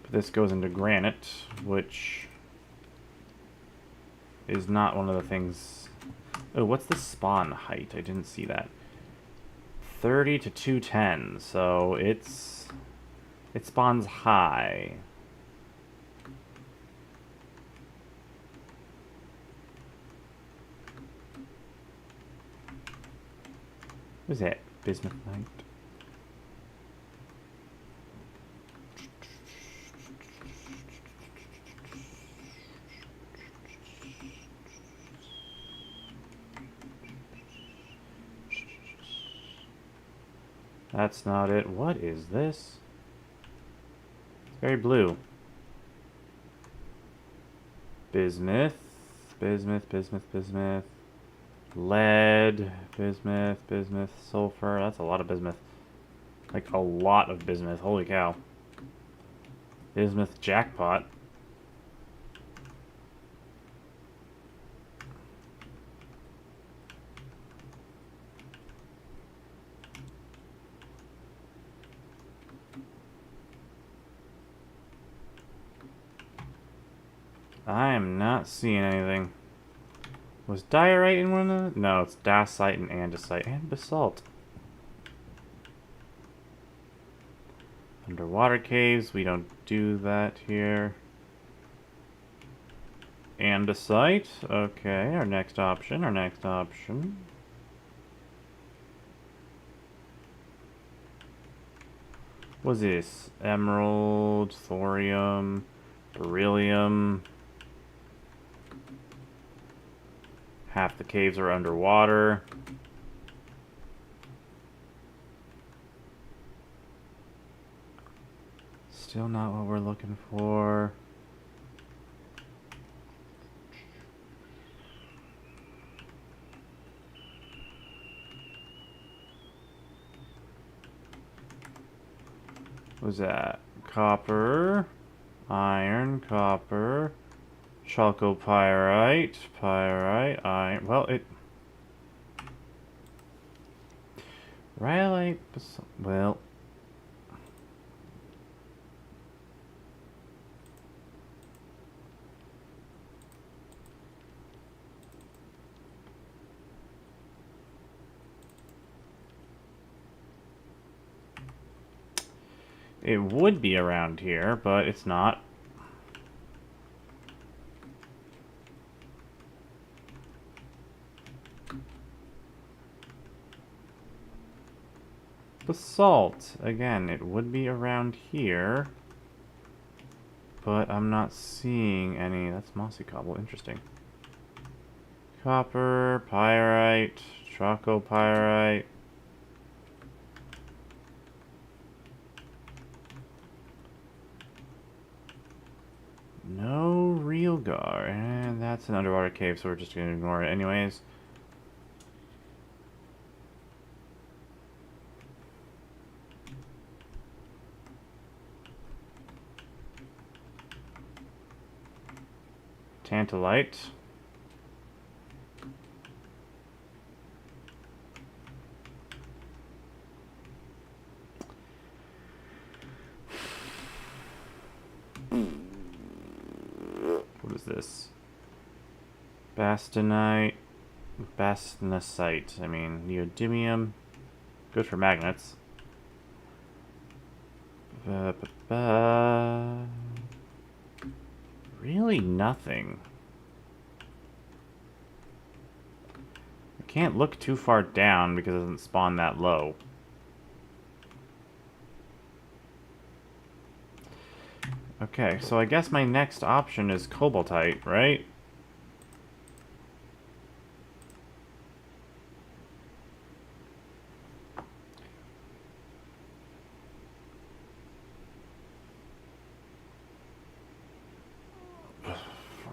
But this goes into granite, which is not one of the things. Oh, what's the spawn height? I didn't see that. 30 to 210, so it's It spawns high. What is that? Bismuthite. That's not it. What is this? It's very blue. Bismuth. Bismuth, bismuth, bismuth. Lead. Bismuth, bismuth, sulfur. That's a lot of bismuth. Like, a lot of bismuth. Holy cow. Bismuth jackpot. I am not seeing anything. Was diorite in one of them? No, it's dacite and andesite and basalt. Underwater caves, we don't do that here. Andesite, okay, our next option. What's this? Emerald, thorium, beryllium. Half the caves are underwater. Still not what we're looking for. What was that? Copper, iron, copper, chalcopyrite, pyrite, iron. Well, it. Rhyolite. Well. It would be around here, but it's not. Basalt. Again, it would be around here, but I'm not seeing any. That's mossy cobble. Interesting. Copper, pyrite, chalcopyrite. No real gar, and that's an underwater cave, so we're just gonna ignore it anyways. Tantalite. What is this? Bastonite. Bastnasite. I mean, neodymium. Good for magnets. Really nothing. I can't look too far down because it doesn't spawn that low. Okay, so I guess my next option is cobaltite, right?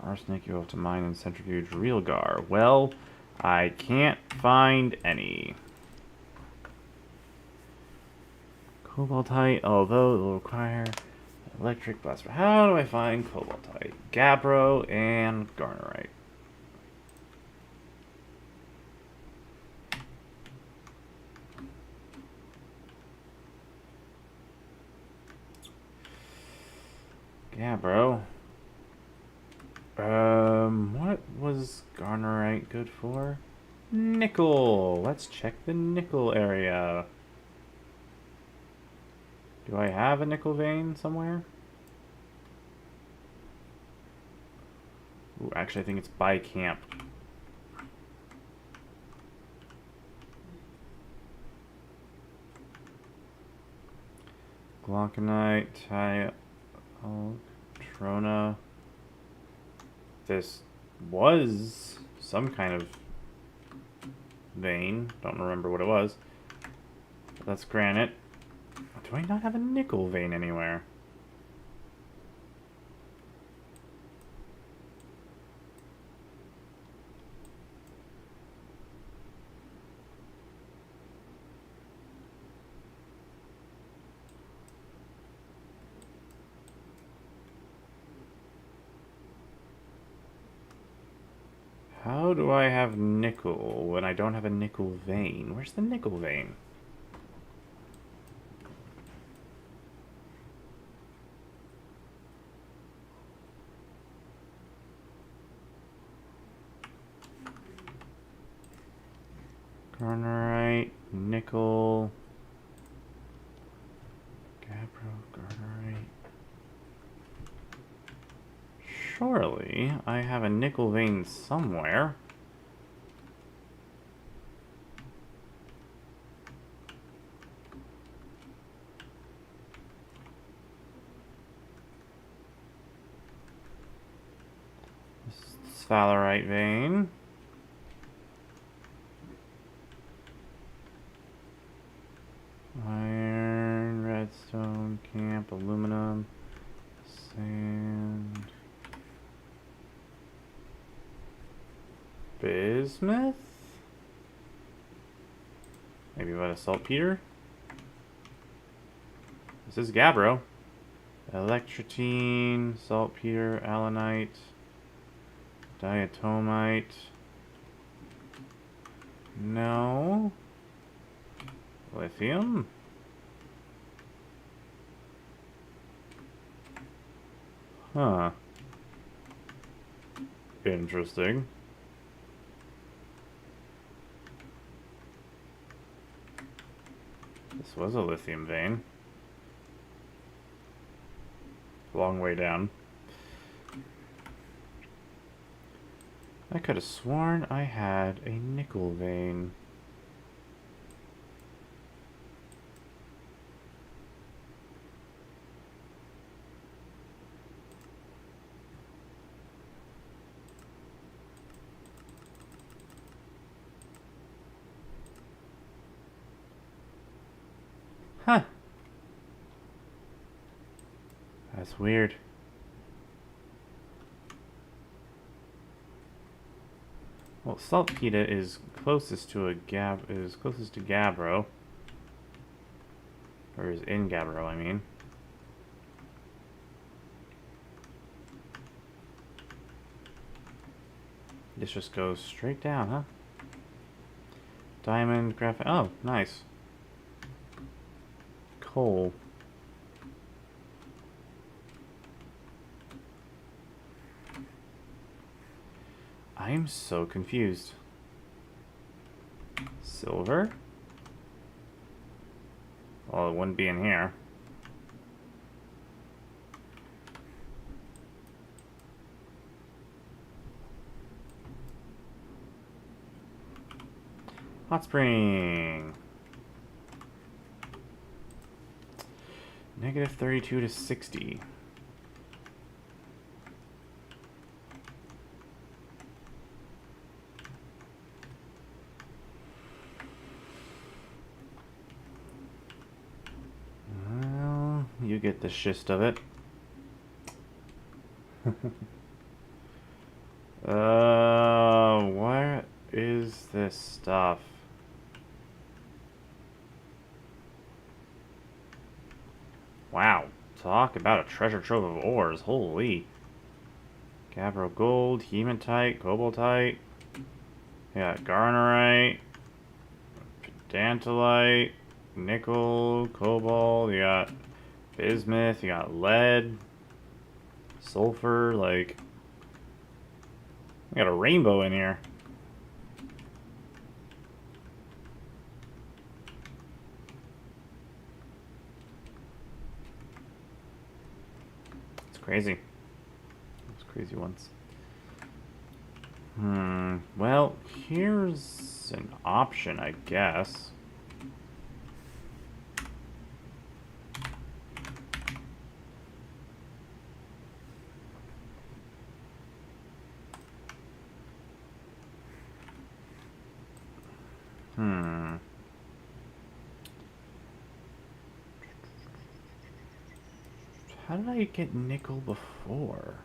Arsenic you have to mine and centrifuge real gar. Well, I can't find any. Cobaltite, although it will require electric blaster. How do I find cobaltite? Gabbro and garnerite. Gabbro. What was garnerite good for? Nickel. Let's check the nickel area. Do I have a nickel vein somewhere? Ooh, actually, I think it's by camp. Glauconite, Trona. This was some kind of vein. Don't remember what it was. But that's granite. Do I not have a nickel vein anywhere? How do I have nickel when I don't have a nickel vein? Where's the nickel vein? Garnerite, nickel, gabbro, garnerite. Surely I have a nickel vein somewhere. Sphalerite vein. Iron, redstone, camp, aluminum, sand, bismuth? Maybe by the saltpeter? This is gabbro. Electrotine, saltpeter, allanite, diatomite. No. Lithium? Huh. Interesting. This was a lithium vein. Long way down. I could have sworn I had a nickel vein. Huh. That's weird. Well, saltpeter is closest to closest to gabbro. Or is in gabbro, I mean. This just goes straight down, huh? Diamond, graphite. Oh, nice. Coal. I'm so confused. Silver? Well, it wouldn't be in here. Hot spring. Negative 32 to 60. Well, you get the gist of it. Where is this stuff? Wow, talk about a treasure trove of ores. Holy. Gabbro gold, hematite, cobaltite. Yeah, garnerite, pedantalite, nickel, cobalt. You got bismuth, you got lead, sulfur, like... We got a rainbow in here. crazy. Those crazy ones. Well, here's an option, I guess. How did I get nickel before?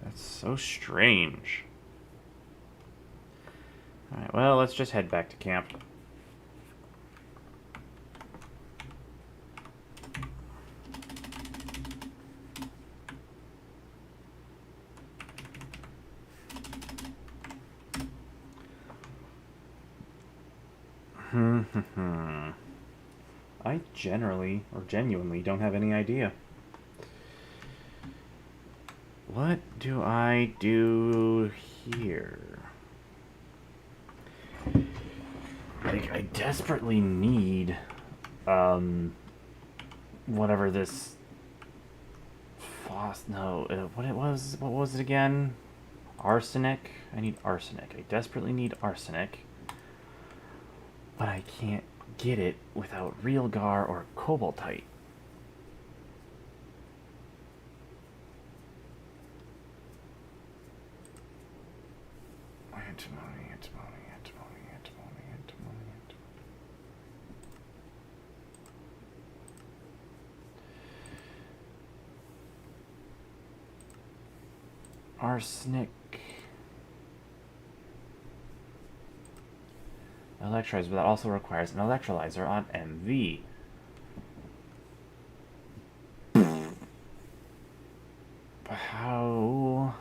That's so strange. Alright, well, let's just head back to camp. I generally, or genuinely, don't have any idea. What do I do here? Like, I desperately need, whatever this... what was it again? Arsenic? I need arsenic. I desperately need arsenic. But I can't get it without real gar or cobaltite. Antimony. Arsenic. Electrolyzer, but that also requires an electrolyzer on MV. How?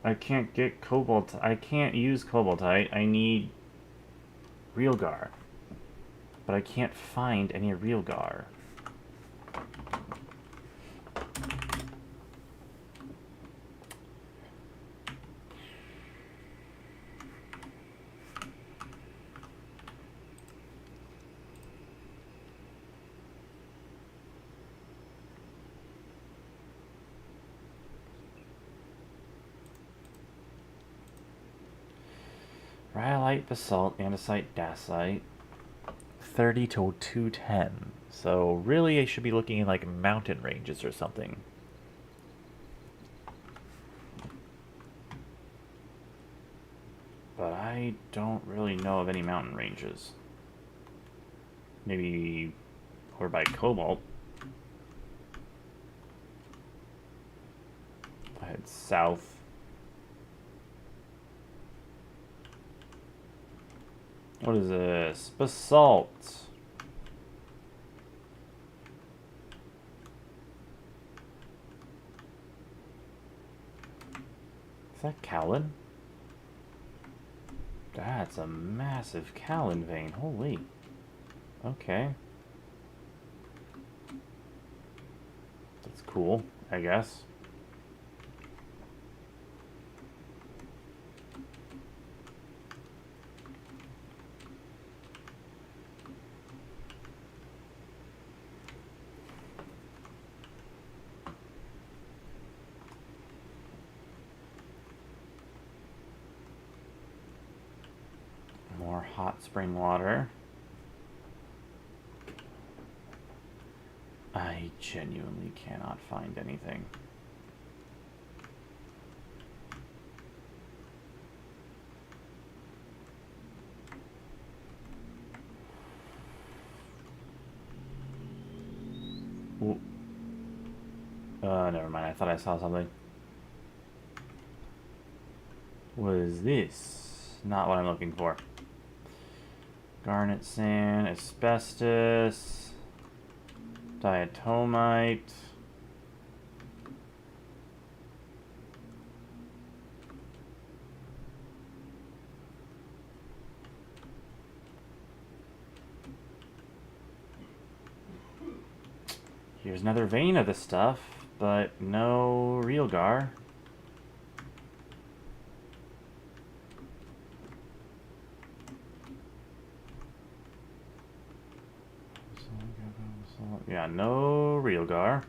I can't get cobalt. I can't use cobaltite. I need real gar. But I can't find any real gar. Rhyolite, basalt, andesite, dacite. 30 to 210. So really I should be looking at like mountain ranges or something. But I don't really know of any mountain ranges. Maybe over by cobalt. I head south. What is this? Basalt. Is that Callan? That's a massive Callan vein. Holy. Okay. That's cool, I guess. More hot spring water. I genuinely cannot find anything. Ooh. Never mind. I thought I saw something. What is this? Not what I'm looking for. Garnet sand, asbestos, diatomite. Here's another vein of the stuff, but no real gar. Yeah, no real gar.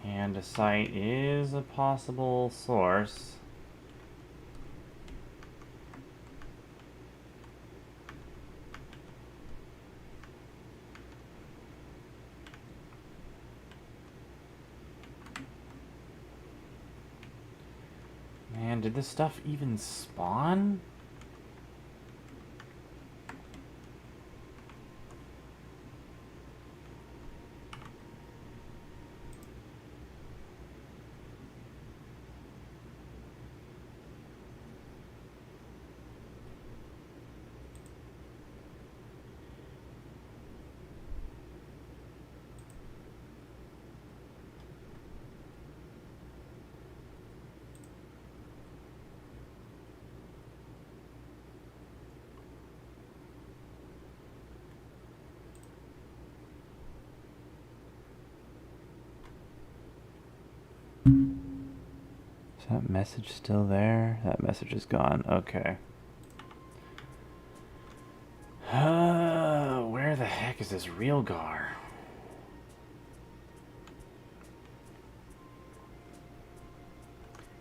And a site is a possible source. Man, did this stuff even spawn? Is that message still there? That message is gone. Okay. Where the heck is this real gar?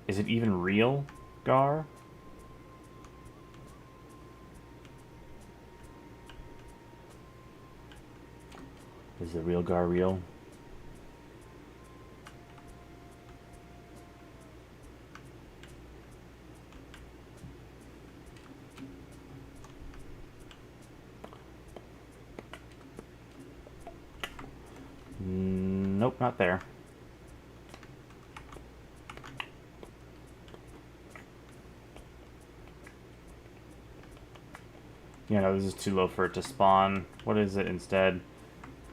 Is it even real gar? Is the real gar real? Nope, not there. Yeah, no, this is too low for it to spawn. What is it instead?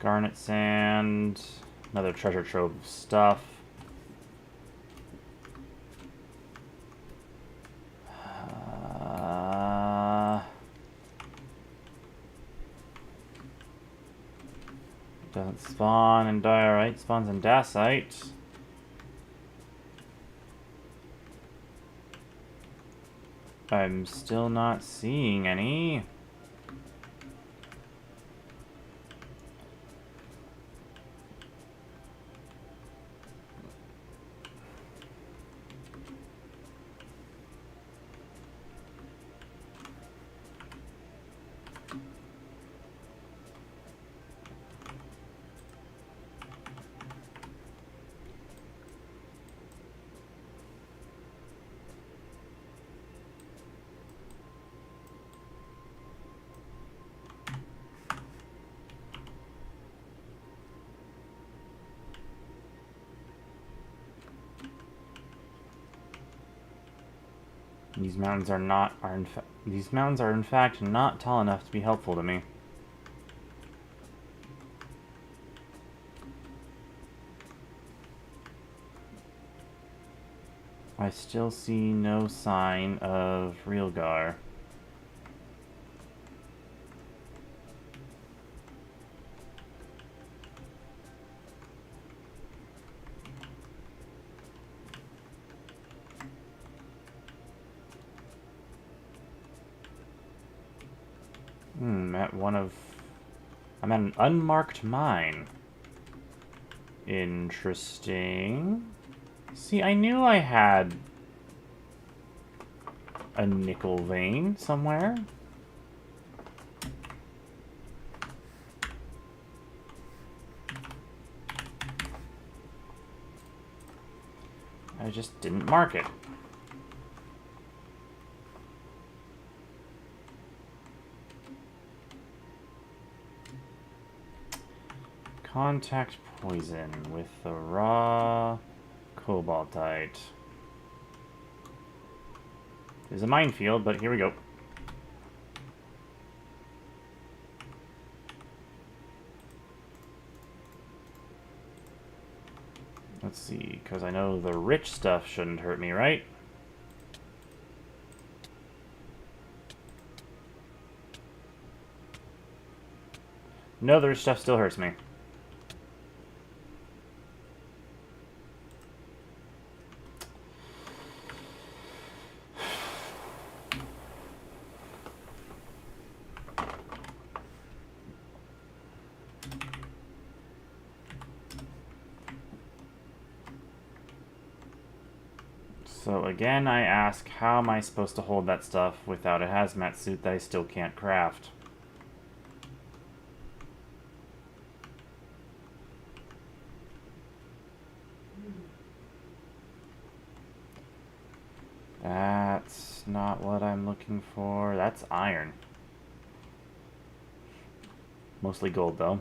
Garnet sand, another treasure trove of stuff. Doesn't spawn in diorite, spawns in dacite. I'm still not seeing any. These mountains are in fact not tall enough to be helpful to me. I still see no sign of Realgar. I'm at an unmarked mine. Interesting. See, I knew I had a nickel vein somewhere. I just didn't mark it. Contact poison with the raw cobaltite. It's a minefield, but here we go. Let's see, because I know the rich stuff shouldn't hurt me, right? No, the rich stuff still hurts me. So again, I ask, how am I supposed to hold that stuff without a hazmat suit that I still can't craft? That's not what I'm looking for. That's iron. Mostly gold, though.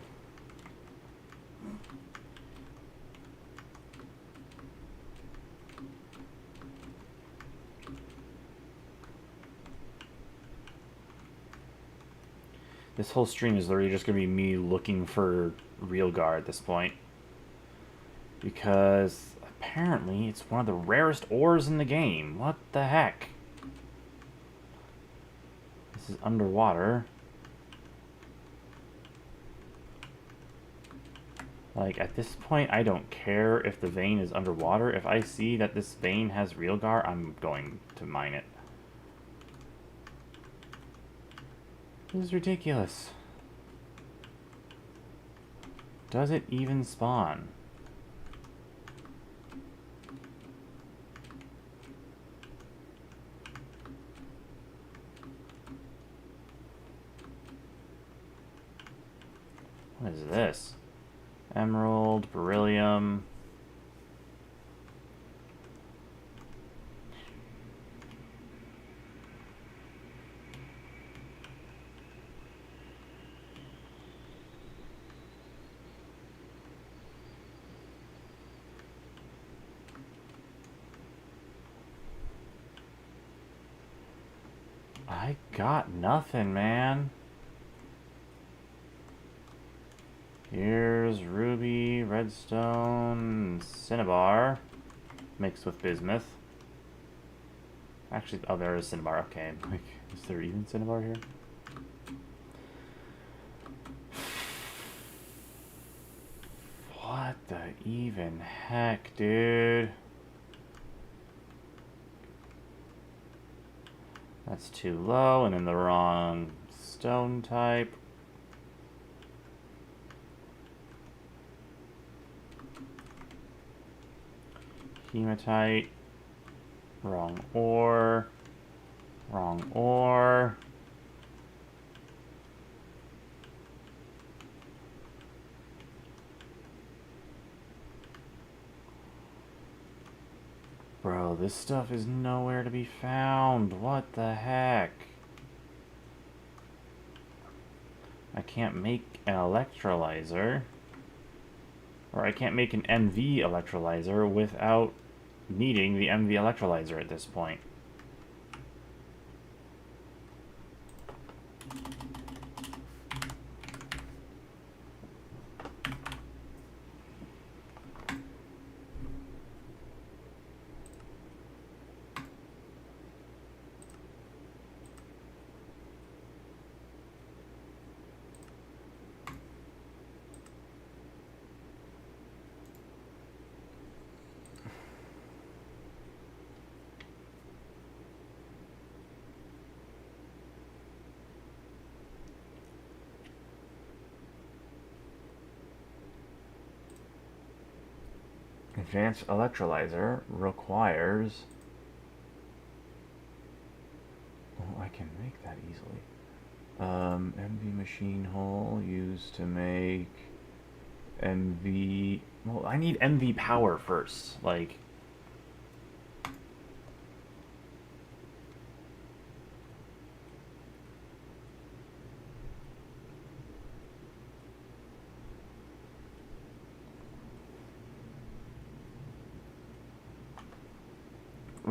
This whole stream is literally just going to be me looking for real guard at this point. Because apparently it's one of the rarest ores in the game. What the heck? This is underwater. Like, at this point, I don't care if the vein is underwater. If I see that this vein has real guard, I'm going to mine it. This is ridiculous. Does it even spawn? What is this? Emerald, beryllium. I got nothing, man. Here's ruby, redstone, cinnabar, mixed with bismuth. Actually, oh, there is cinnabar. Okay, like, is there even cinnabar here? What the even heck, dude? That's too low and in the wrong stone type. Hematite. Wrong ore. Wrong ore. Bro, this stuff is nowhere to be found. What the heck? I can't make an electrolyzer. Or I can't make an MV electrolyzer without needing the MV electrolyzer at this point. Advanced electrolyzer requires... Oh, I can make that easily. MV machine hull used to make MV... Well, I need MV power first. Like...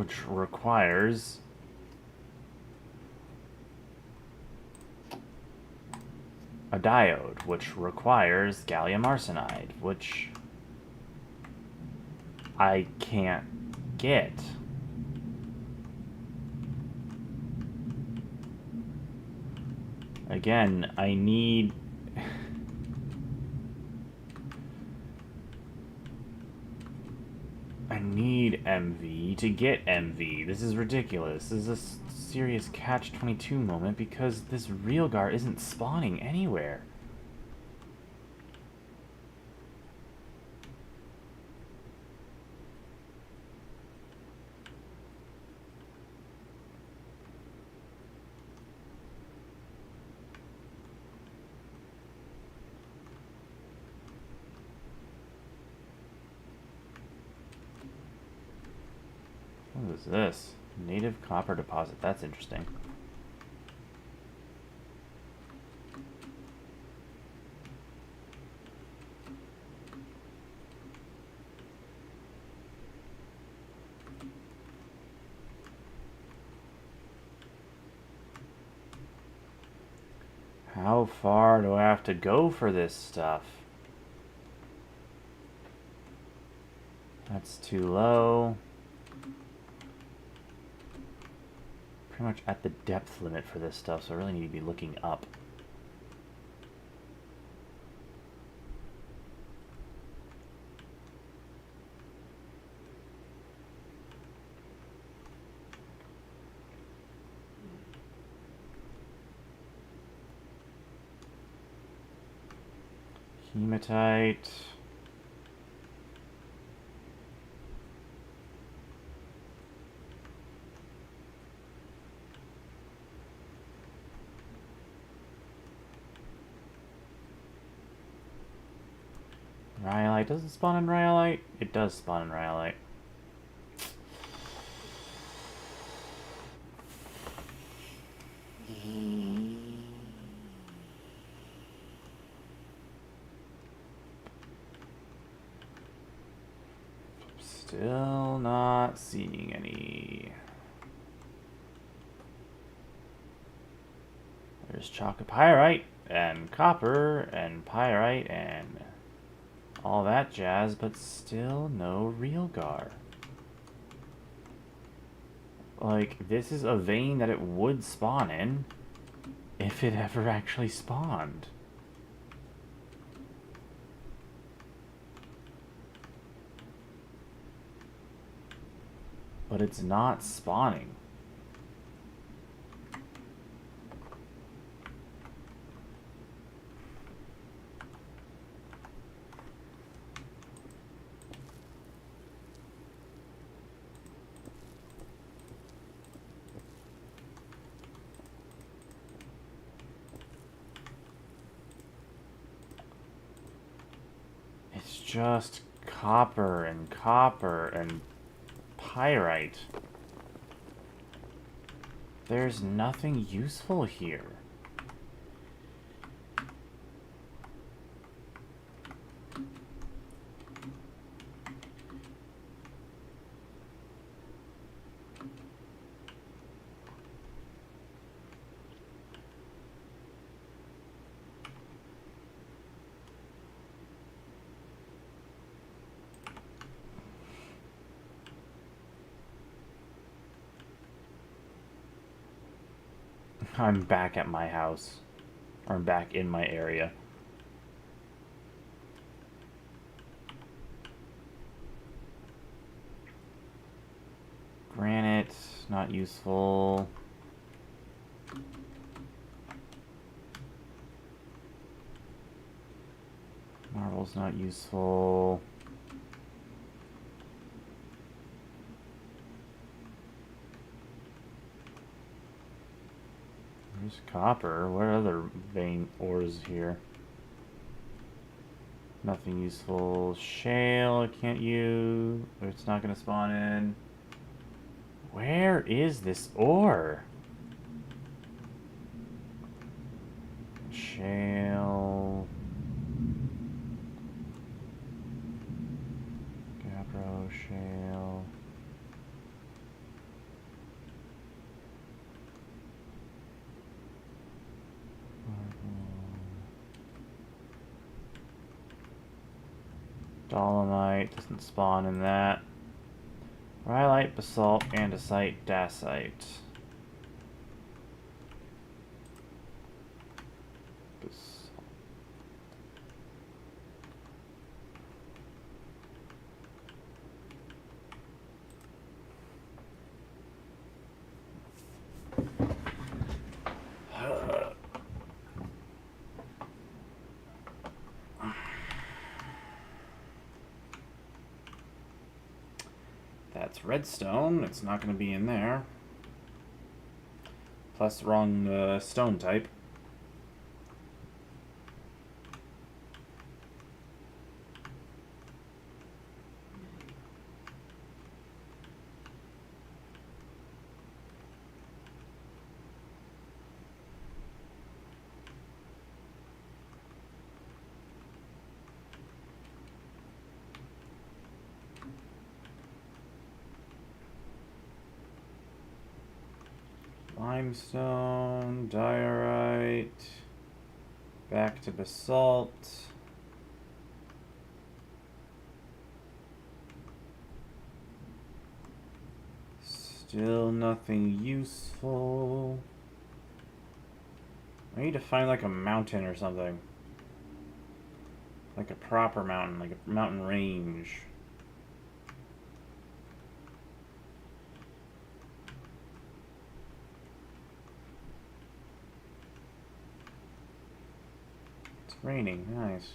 which requires a diode, which requires gallium arsenide, which I can't get. Again, I need... I need MV to get MV. This is ridiculous. This is a serious catch-22 moment because this Realgar isn't spawning anywhere. What is this? Native copper deposit. That's interesting. How far do I have to go for this stuff? That's too low. Pretty much at the depth limit for this stuff, so I really need to be looking up. Hematite. Rhyolite. Does it spawn in Rhyolite? It does spawn in Rhyolite. Still not seeing any. There's chalcopyrite and copper and pyrite and all that jazz, but still no Realgar. Like, this is a vein that it would spawn in if it ever actually spawned. But it's not spawning. It's just copper and pyrite. There's nothing useful here. I'm back at my house. Or I'm back in my area. Granite, not useful. Marble's not useful. There's copper. What other vein ores here? Nothing useful. Shale, I can't use. It's not going to spawn in. Where is this ore? Shale. Gabbro, shale. Dolomite doesn't spawn in that. Rhyolite, basalt, andesite, dacite. That's redstone. It's not going to be in there. Plus, wrong stone type. Limestone, diorite, back to basalt. Still nothing useful. I need to find like a mountain or something. Like a proper mountain, like a mountain range. Raining, nice.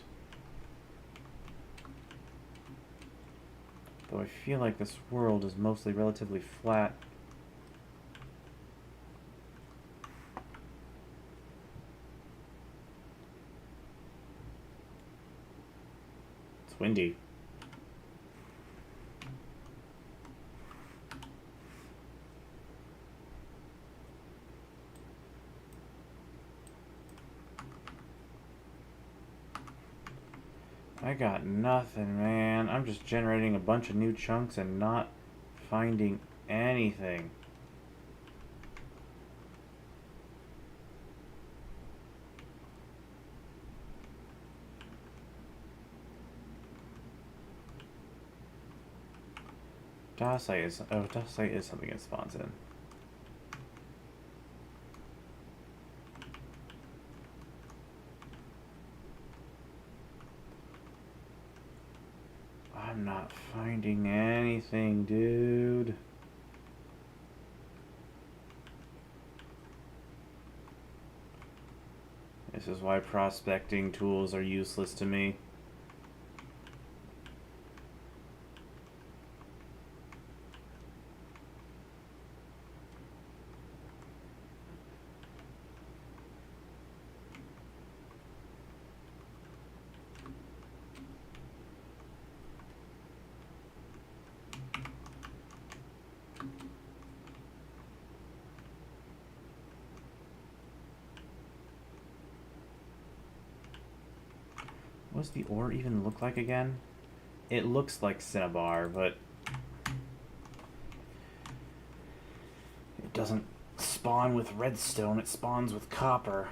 Though I feel like this world is mostly relatively flat. It's windy. I got nothing, man. I'm just generating a bunch of new chunks and not finding anything. Dacite is something it spawns in. I'm not finding anything, dude. This is why prospecting tools are useless to me. What does the ore even look like again? It looks like cinnabar, but it doesn't spawn with redstone, it spawns with copper.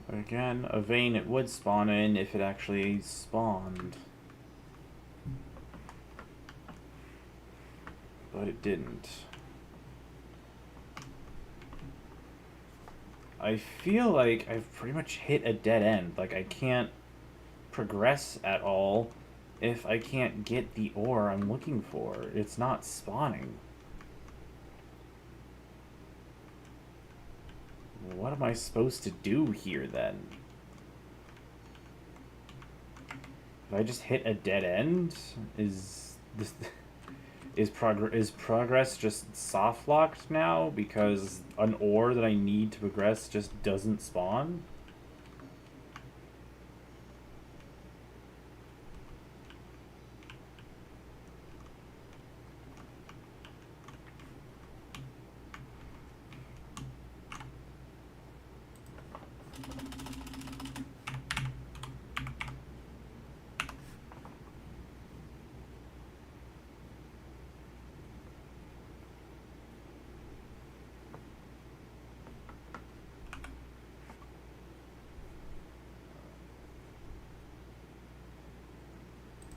But again, a vein it would spawn in if it actually spawned. But it didn't. I feel like I've pretty much hit a dead end. Like, I can't progress at all if I can't get the ore I'm looking for. It's not spawning. What am I supposed to do here then? If I just hit a dead end, is this is progress just soft locked now because an ore that I need to progress just doesn't spawn?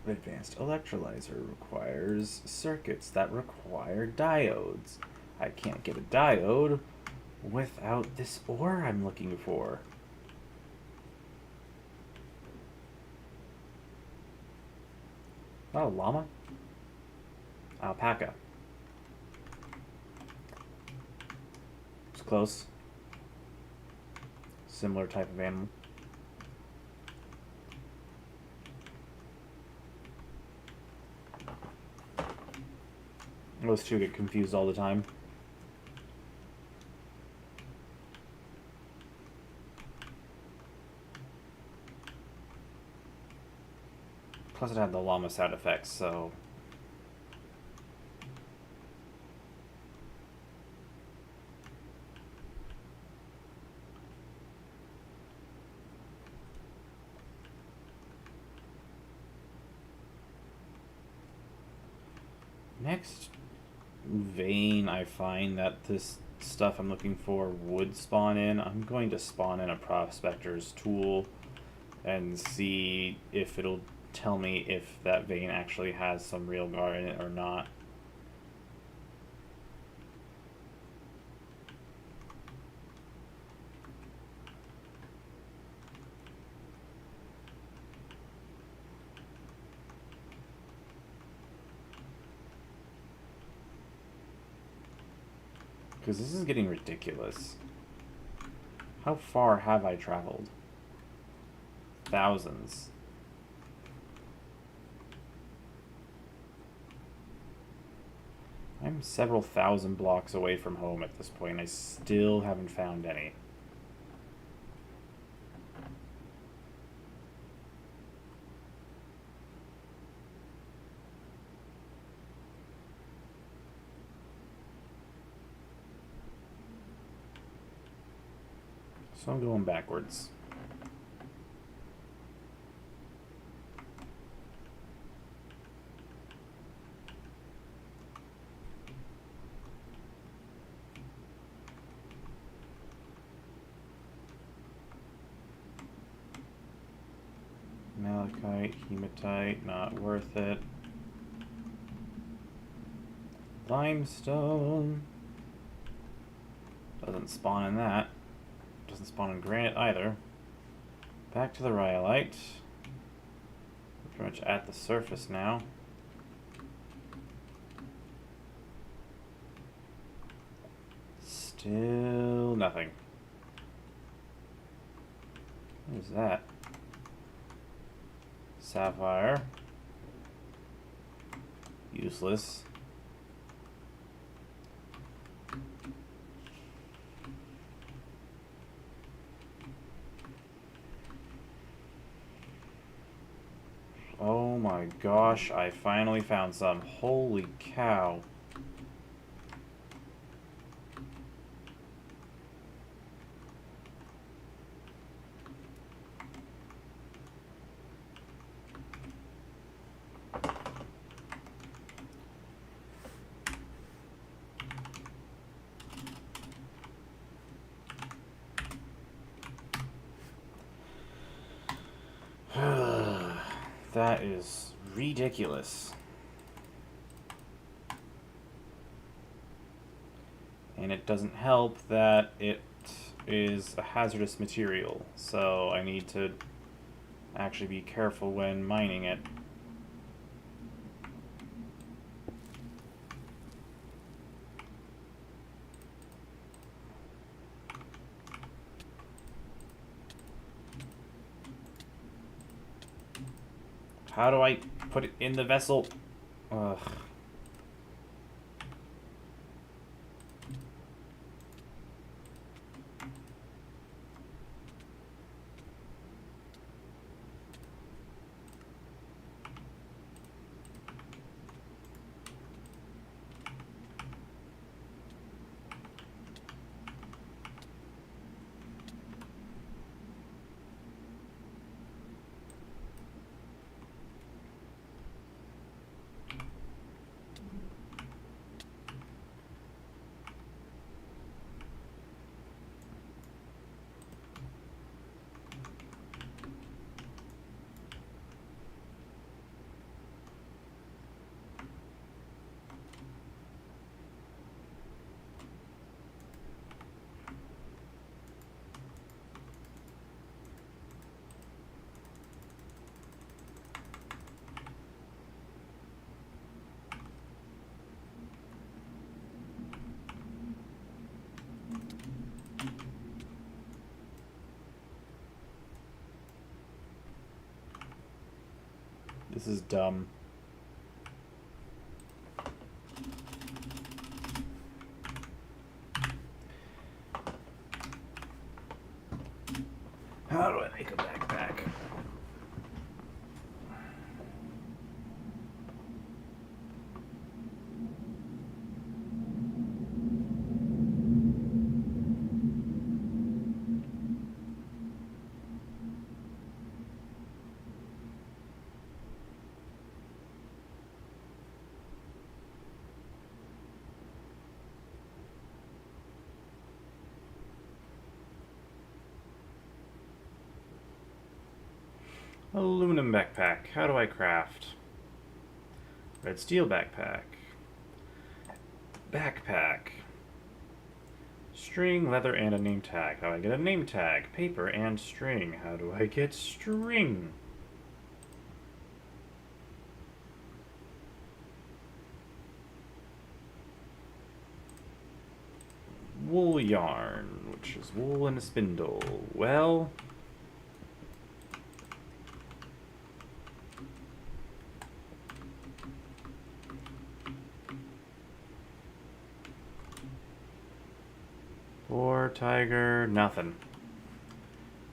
Advanced electrolyzer requires circuits that require diodes. I can't get a diode without this ore I'm looking for. Oh, llama? Alpaca. It's close. Similar type of animal. Those two get confused all the time. Plus it had the llama sound effects, so... Next vein I find that this stuff I'm looking for would spawn in, I'm going to spawn in a prospector's tool and see if it'll tell me if that vein actually has some real guard in it or not. Because this is getting ridiculous. How far have I traveled? Thousands. I'm several thousand blocks away from home at this point. I still haven't found any. So I'm going backwards. Malachite, hematite, not worth it. Limestone. Doesn't spawn in that. Doesn't spawn in granite either. Back to the rhyolite. We're pretty much at the surface now. Still nothing. What is that? Sapphire. Useless. Oh my gosh, I finally found some. Holy cow. That is ridiculous. And it doesn't help that it is a hazardous material, so I need to actually be careful when mining it. How do I put it in the vessel? Ugh. This is dumb. How do I make a backpack? Aluminum backpack. How do I craft? Red steel backpack. Backpack. String, leather, and a name tag. How do I get a name tag? Paper and string. How do I get string? Wool yarn, which is wool and a spindle. Well... Boar, tiger, nothing.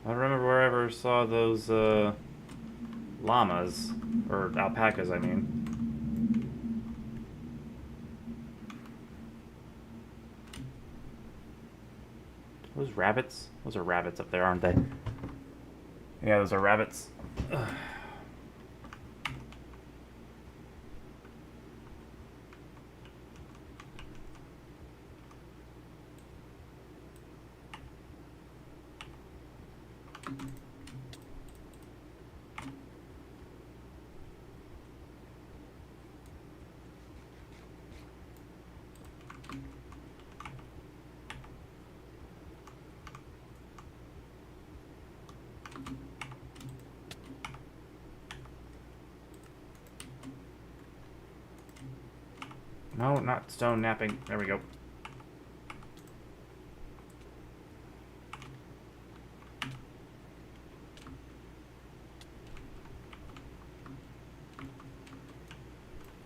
I don't remember where I ever saw those, llamas. Or alpacas, I mean. Those rabbits? Those are rabbits up there, aren't they? Yeah, those are rabbits. Ugh. No, not stone napping. There we go.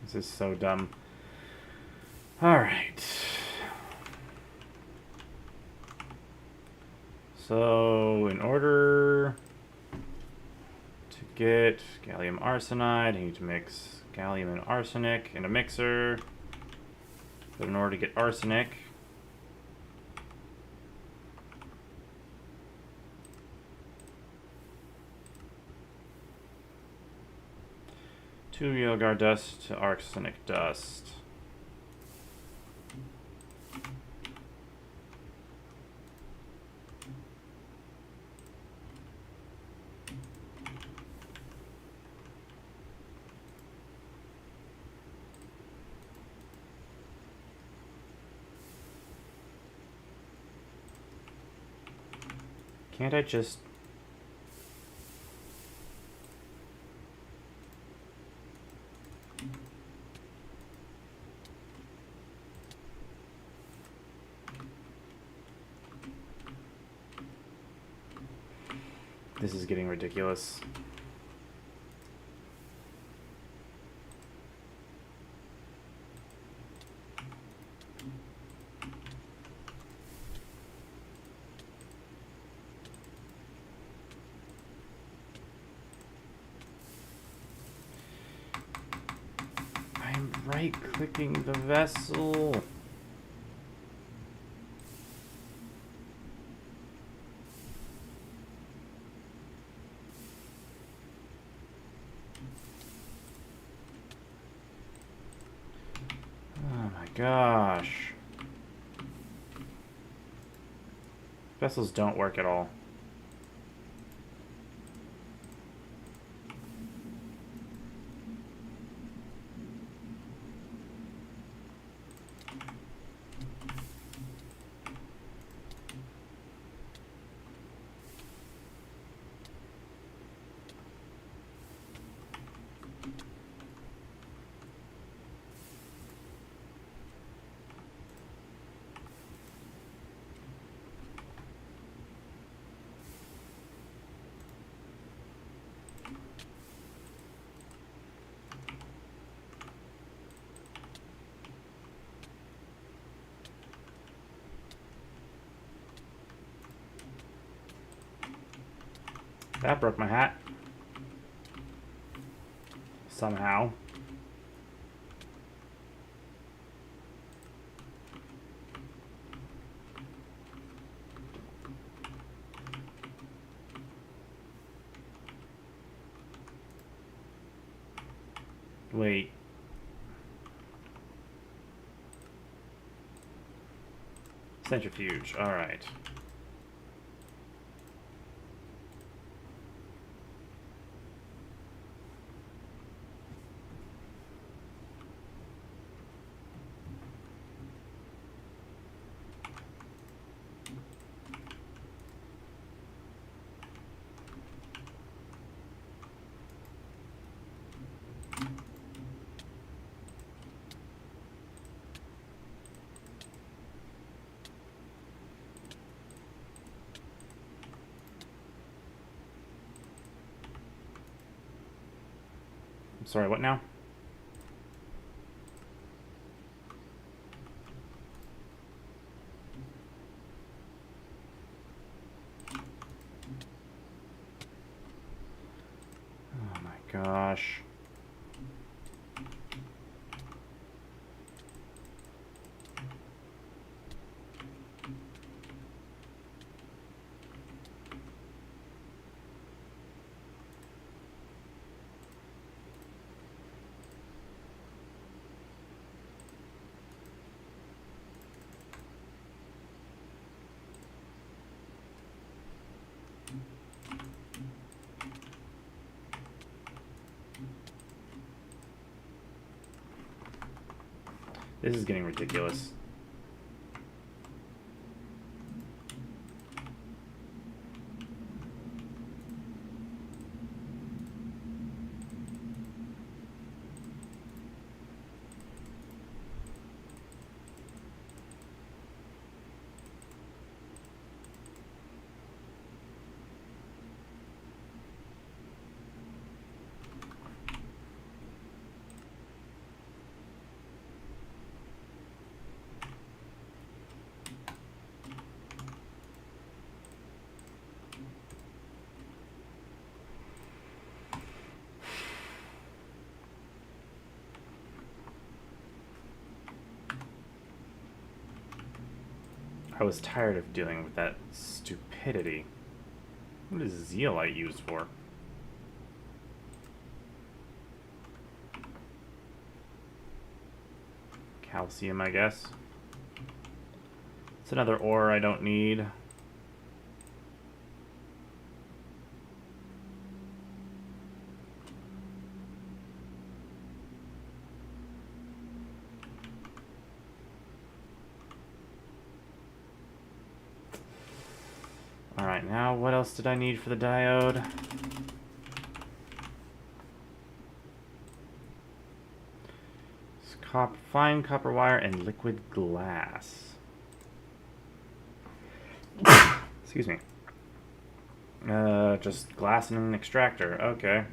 This is so dumb. Alright. So, in order to get gallium arsenide, I need to mix gallium and arsenic in a mixer. But in order to get arsenic, to Yelgar dust to arsenic dust. Can't I just... This is getting ridiculous. I'm right-clicking the vessel. Oh my gosh. Vessels don't work at all. That broke my hat. Somehow. Wait. Centrifuge, alright. Sorry, what now? Oh my gosh. This is getting ridiculous. I was tired of dealing with that stupidity. What is zeolite used for? Calcium, I guess. It's another ore I don't need. Alright, now what else did I need for the diode? Fine copper wire and liquid glass. Excuse me. Just glass and an extractor. Okay.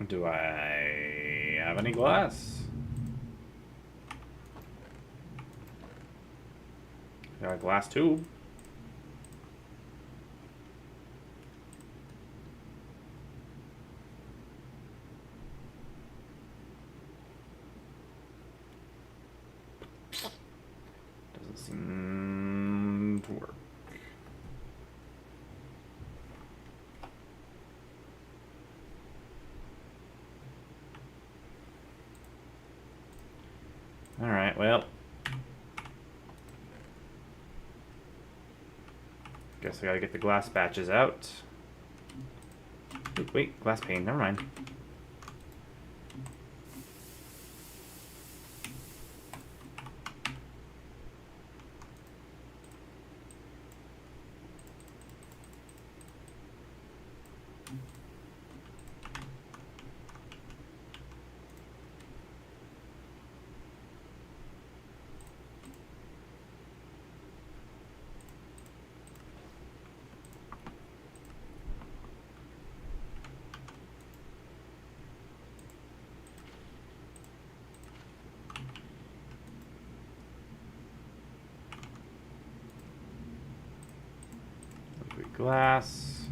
Do I have any glass? Got a glass tube. Doesn't seem to work. Alright, well. Guess I gotta get the glass batches out. Wait, glass pane, never mind. Glass.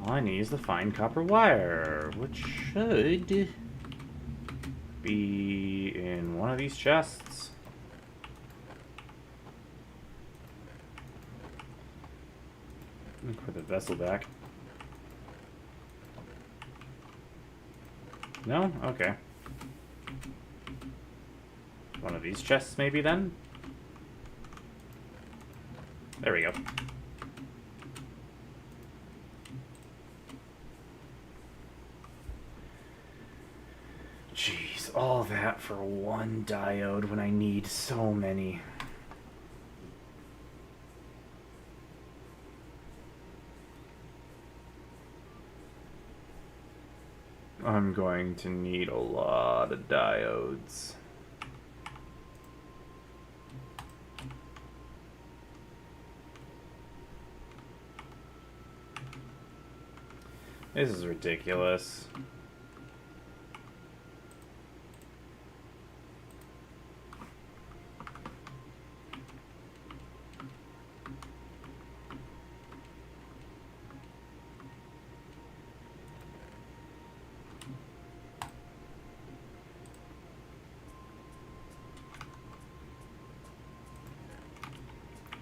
All I need is the fine copper wire, which should be in one of these chests. Put the vessel back. No? Okay. One of these chests maybe then? There we go. Jeez, all that for one diode when I need so many. I'm going to need a lot of diodes. This is ridiculous.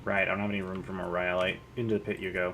Right, I don't have any room for more rhyolite. Into the pit you go.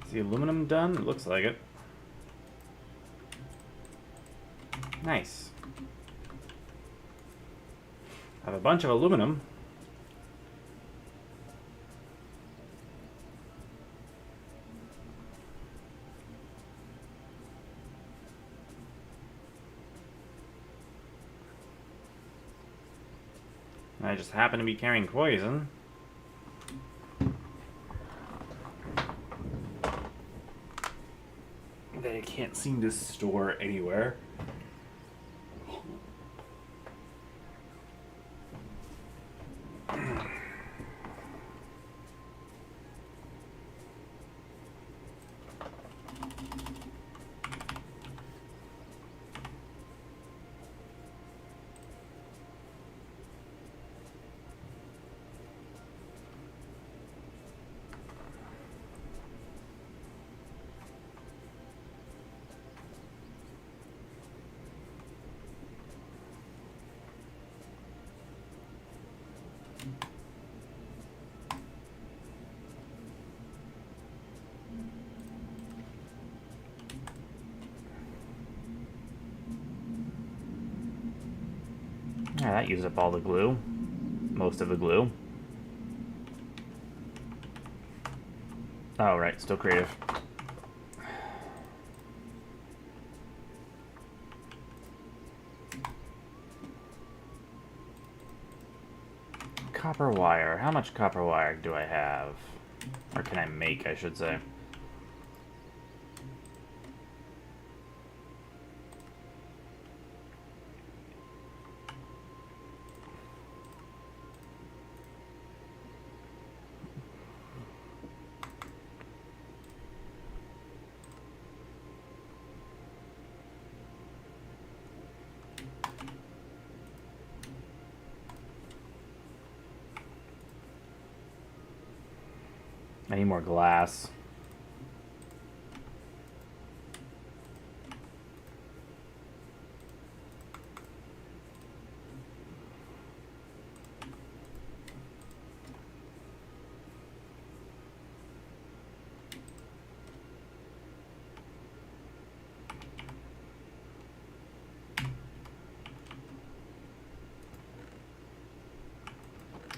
Is the aluminum done? It looks like it. Nice. I have a bunch of aluminum. I just happen to be carrying poison. That I can't seem to store anywhere. that used up all the glue. Most of the glue. Oh, right, still creative. Copper wire. How much copper wire do I have? Or can I make, I should say. I need more glass.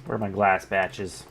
Where are my glass batches?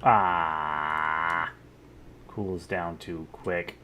Ah, cools down too quick.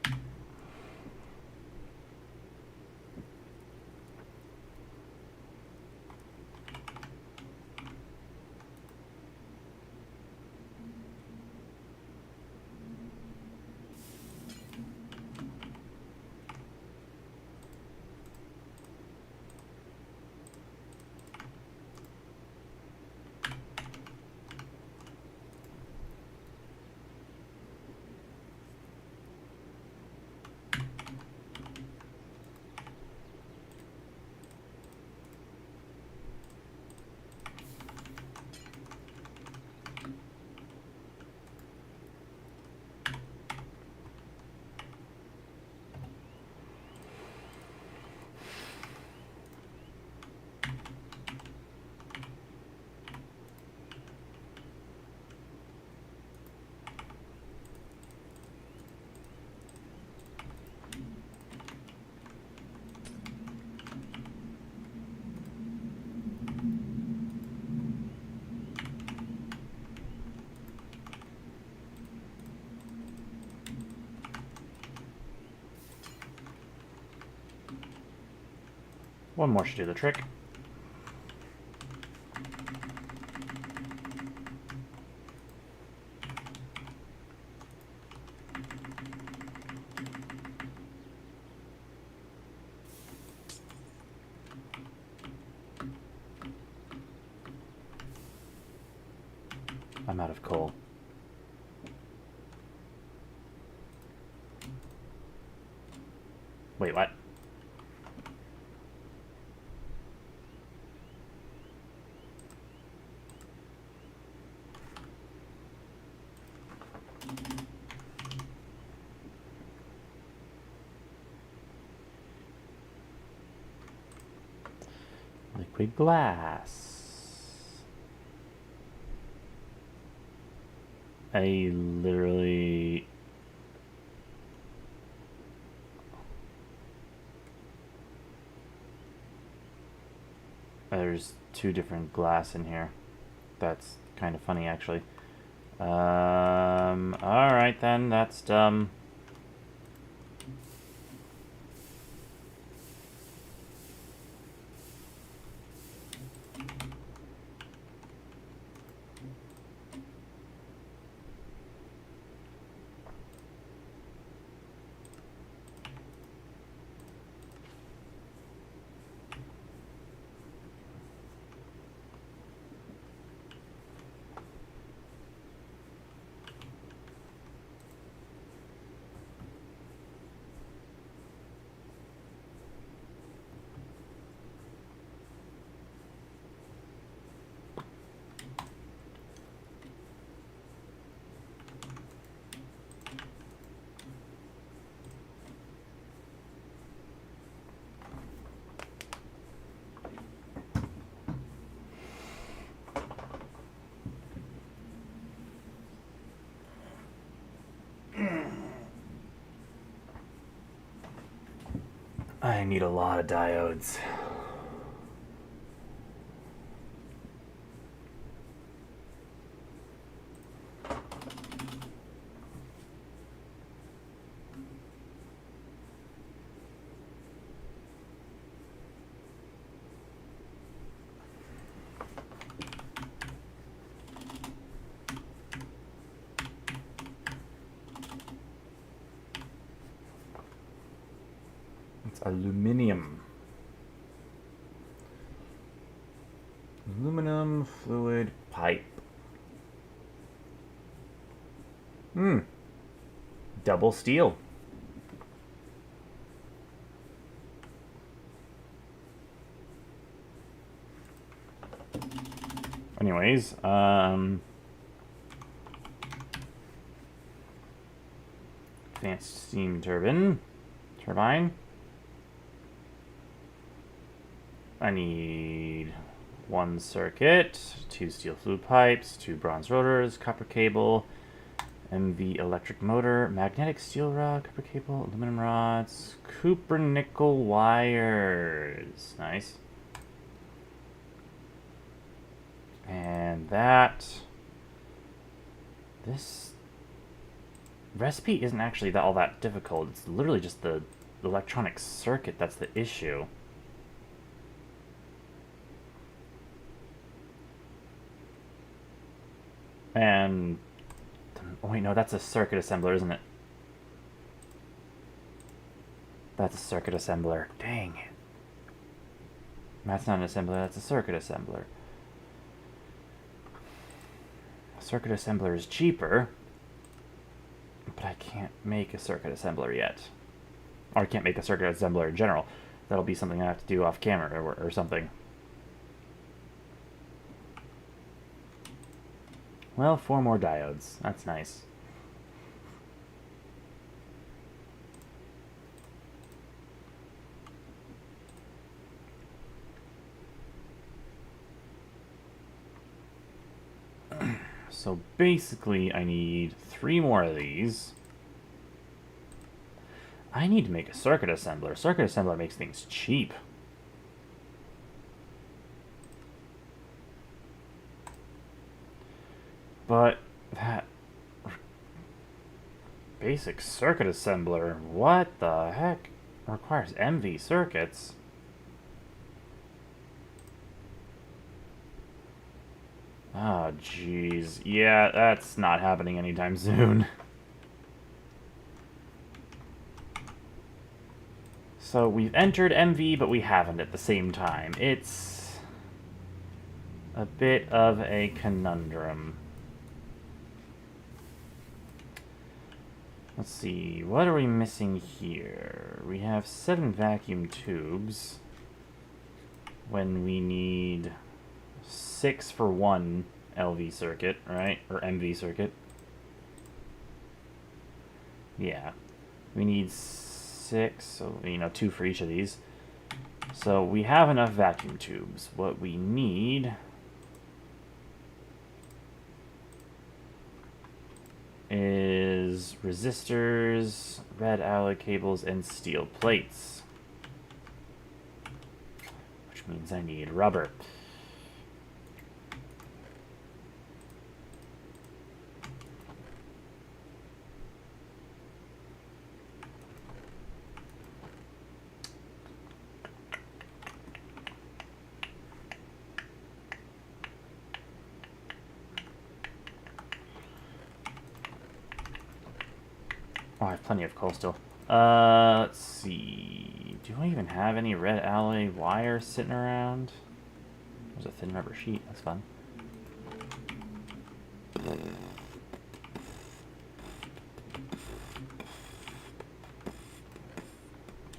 One more should do the trick. I'm out of coal. Wait, what? Liquid glass. I literally... There's two different glass in here. That's kind of funny, actually. Alright then, that's dumb. I need a lot of diodes. It's aluminum. Aluminum fluid pipe. Double steel. Anyways, advanced steam turbine. I need 1 circuit, 2 steel fluid pipes, 2 bronze rotors, copper cable, MV electric motor, magnetic steel rod, copper cable, aluminum rods, copper nickel wires. Nice. And this recipe isn't actually all that difficult. It's literally just the electronic circuit that's the issue. And oh wait, no, that's a circuit assembler, isn't it? That's a circuit assembler. Dang it. That's not an assembler, that's a circuit assembler. A circuit assembler is cheaper, but I can't make a circuit assembler yet. Or I can't make a circuit assembler in general. That'll be something I have to do off camera or something. Well, 4 more diodes. That's nice. So basically, I need 3 more of these. I need to make a circuit assembler. Circuit assembler makes things cheap. But that basic circuit assembler, what the heck? Requires MV circuits. Oh, jeez. Yeah, that's not happening anytime soon. So we've entered MV, but we haven't at the same time. It's a bit of a conundrum. Let's see, what are we missing here? We have 7 vacuum tubes when we need 6 for 1 LV circuit, right? Or MV circuit. Yeah. We need 6, so, 2 for each of these. So we have enough vacuum tubes. What we need is resistors, red alloy cables, and steel plates. Which means I need rubber. Oh, I have plenty of coal still. Let's see. Do I even have any red alloy wire sitting around? There's a thin rubber sheet. That's fun.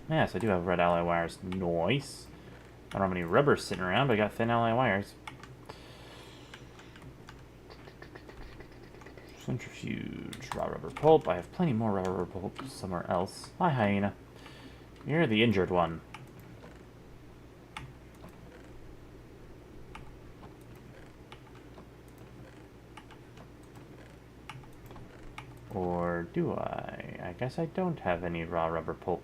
Yes, I do have red alloy wires. Nice. I don't have any rubber sitting around, but I got thin alloy wires. Centrifuge, raw rubber pulp. I have plenty more raw rubber pulp somewhere else. Hi, hyena. You're the injured one. Or do I? I guess I don't have any raw rubber pulp.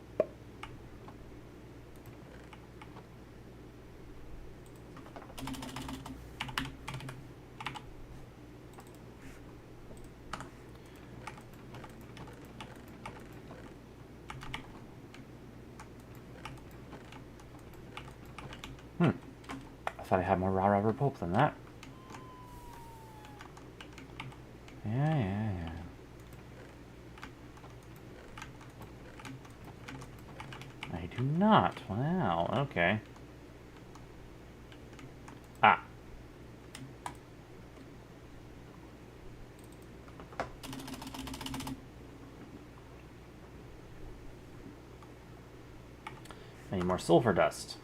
thought I had more raw rubber pulp than that. Yeah. I do not. Wow, okay. Ah. I need more sulfur dust.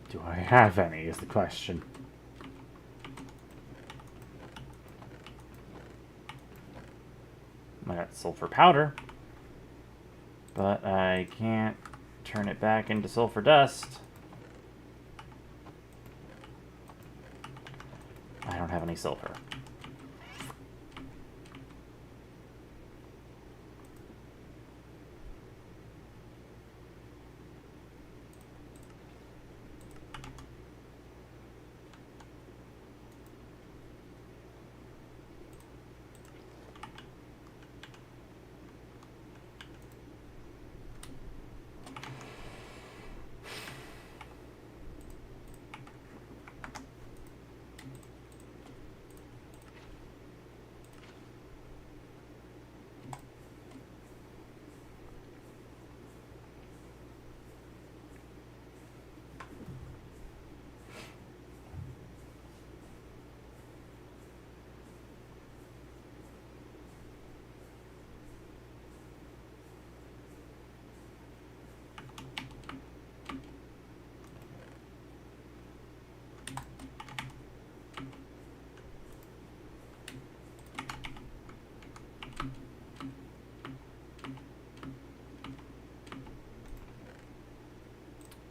Do I have any, is the question. I got sulfur powder, but I can't turn it back into sulfur dust. I don't have any sulfur.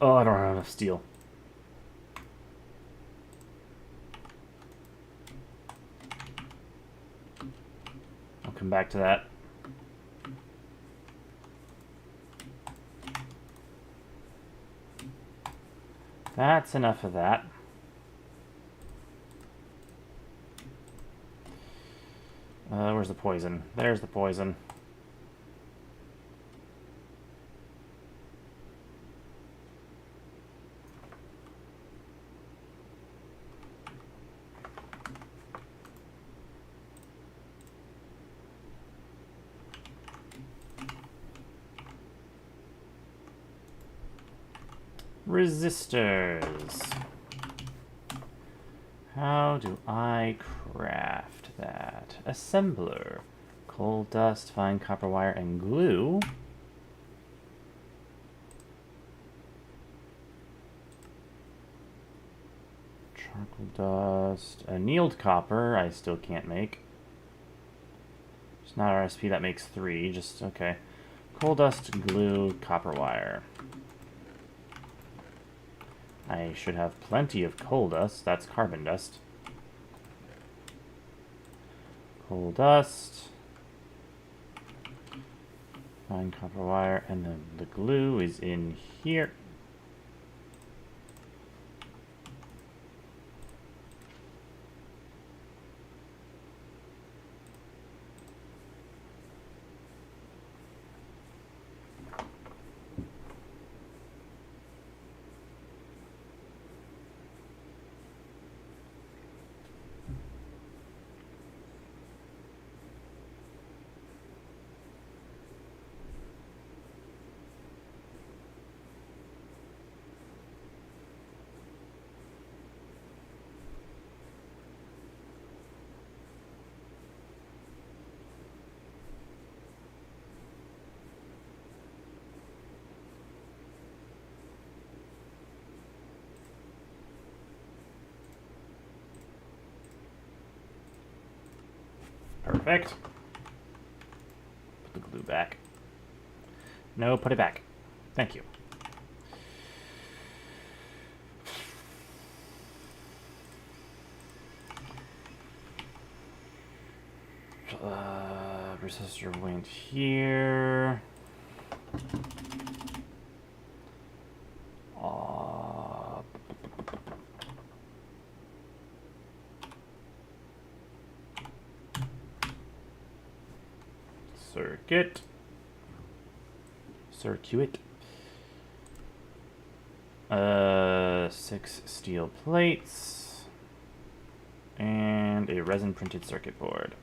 Oh, I don't have enough steel. I'll come back to that. That's enough of that. Where's the poison? There's the poison. Resistors. How do I craft that? Assembler. Coal dust, fine copper wire, and glue. Charcoal dust. Annealed copper, I still can't make. It's not a recipe that makes 3, just okay. Coal dust, glue, copper wire. I should have plenty of coal dust. That's carbon dust. Coal dust. Fine copper wire. And then the glue is in here. Perfect. Put the glue back. No, put it back. Thank you. Resistor went here. circuit. Circuit. 6 steel plates. And a resin printed circuit board.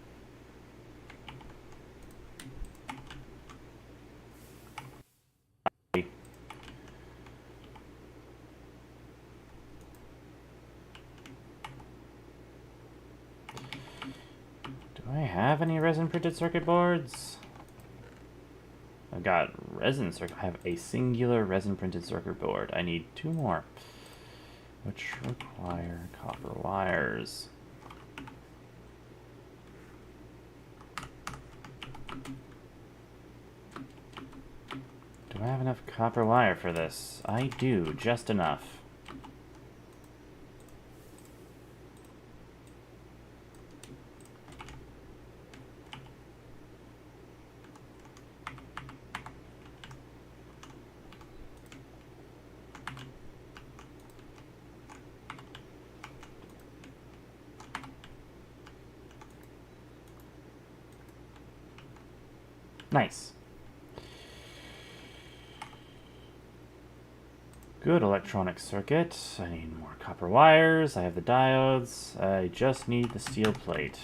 Do I have any resin printed circuit boards? I've got resin circuit. I have a singular resin printed circuit board. I need 2 more, which require copper wires. Do I have enough copper wire for this? I do, just enough. Nice. Good electronic circuit. I need more copper wires. I have the diodes. I just need the steel plate.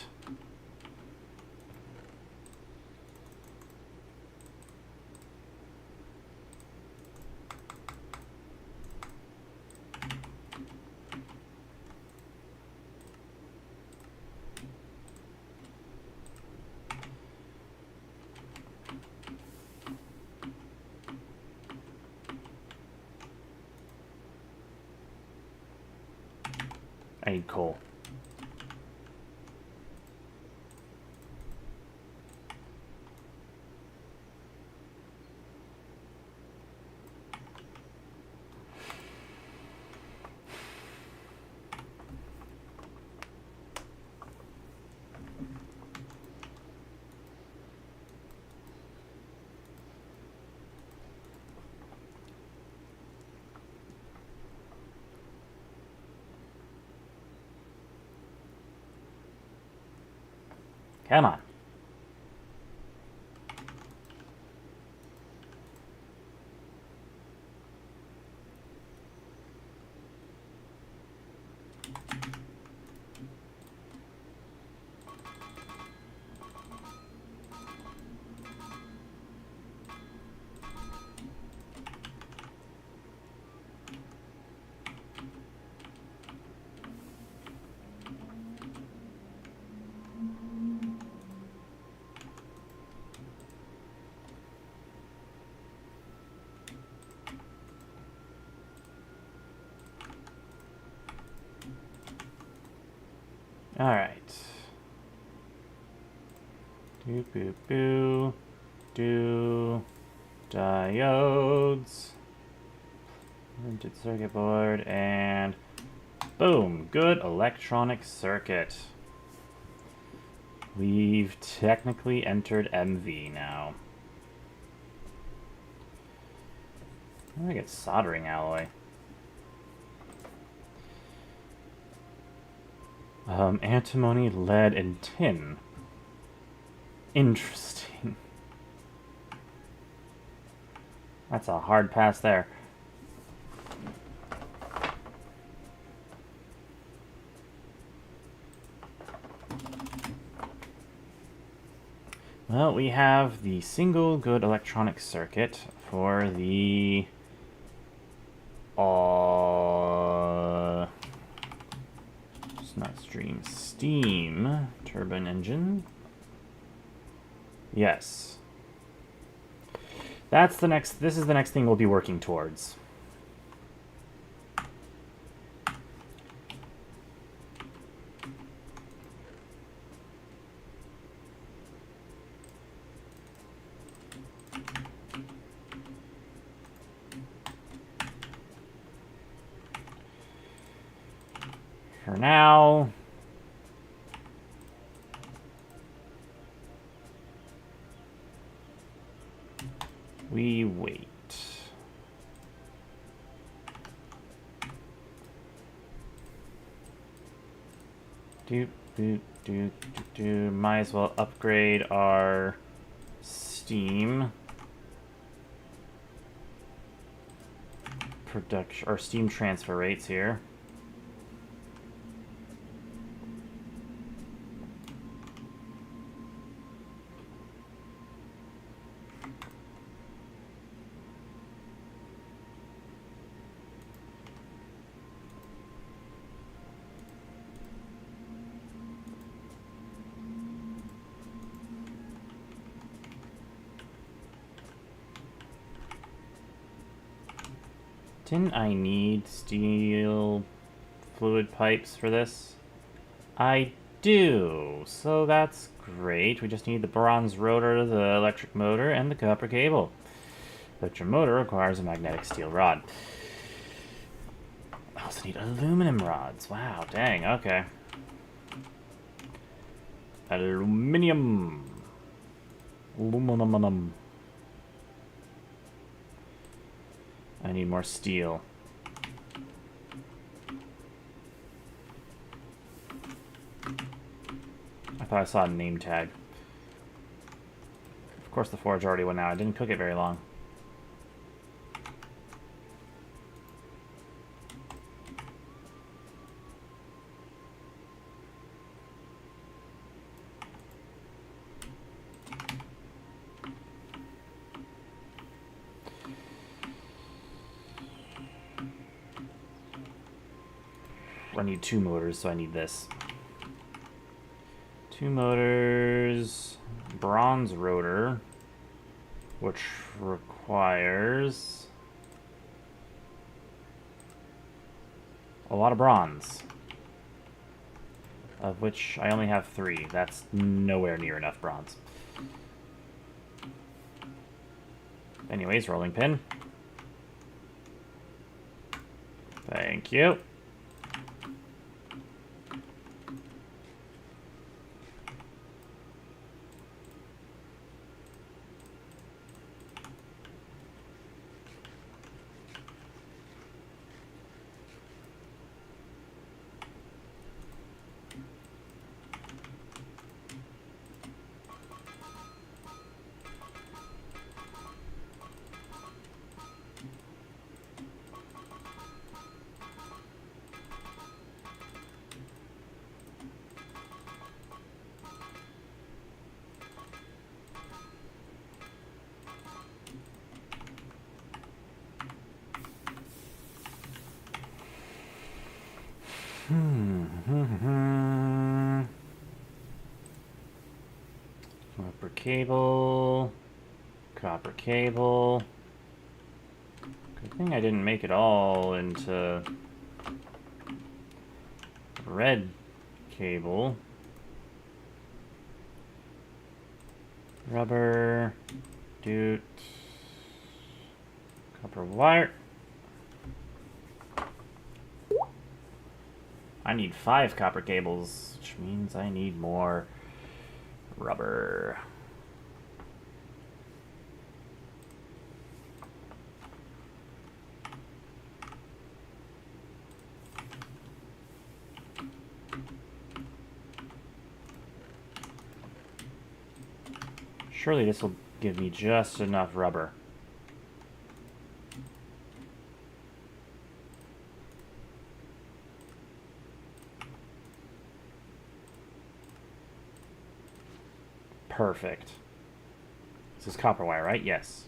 I need coal. Come on. All right. Do boo boo. Do diodes. Printed circuit board and boom. Good electronic circuit. We've technically entered MV now. I'm gonna get soldering alloy. Antimony, lead, and tin. Interesting. That's a hard pass there. Well, we have the single good electronic circuit for the it's not steam turbine engine. Yes. This is the next thing we'll be working towards. For now, we wait. Might as well upgrade our steam production or steam transfer rates here. Didn't I need steel fluid pipes for this? I do, so that's great. We just need the bronze rotor, the electric motor, and the copper cable. But your motor requires a magnetic steel rod. I also need aluminum rods. Wow, dang, okay. Aluminum. Aluminum. I need more steel. I thought I saw a name tag. Of course the forge already went out. I didn't cook it very long. I need 2 motors, so I need this. 2 motors, bronze rotor, which requires a lot of bronze, of which I only have 3. That's nowhere near enough bronze. Anyways, rolling pin. Thank you. Copper cable. Copper cable. Good thing I didn't make it all into red cable. Rubber. Doot. Copper wire. I need 5 copper cables, which means I need more rubber. Surely this will give me just enough rubber. Perfect. This is copper wire, right? Yes.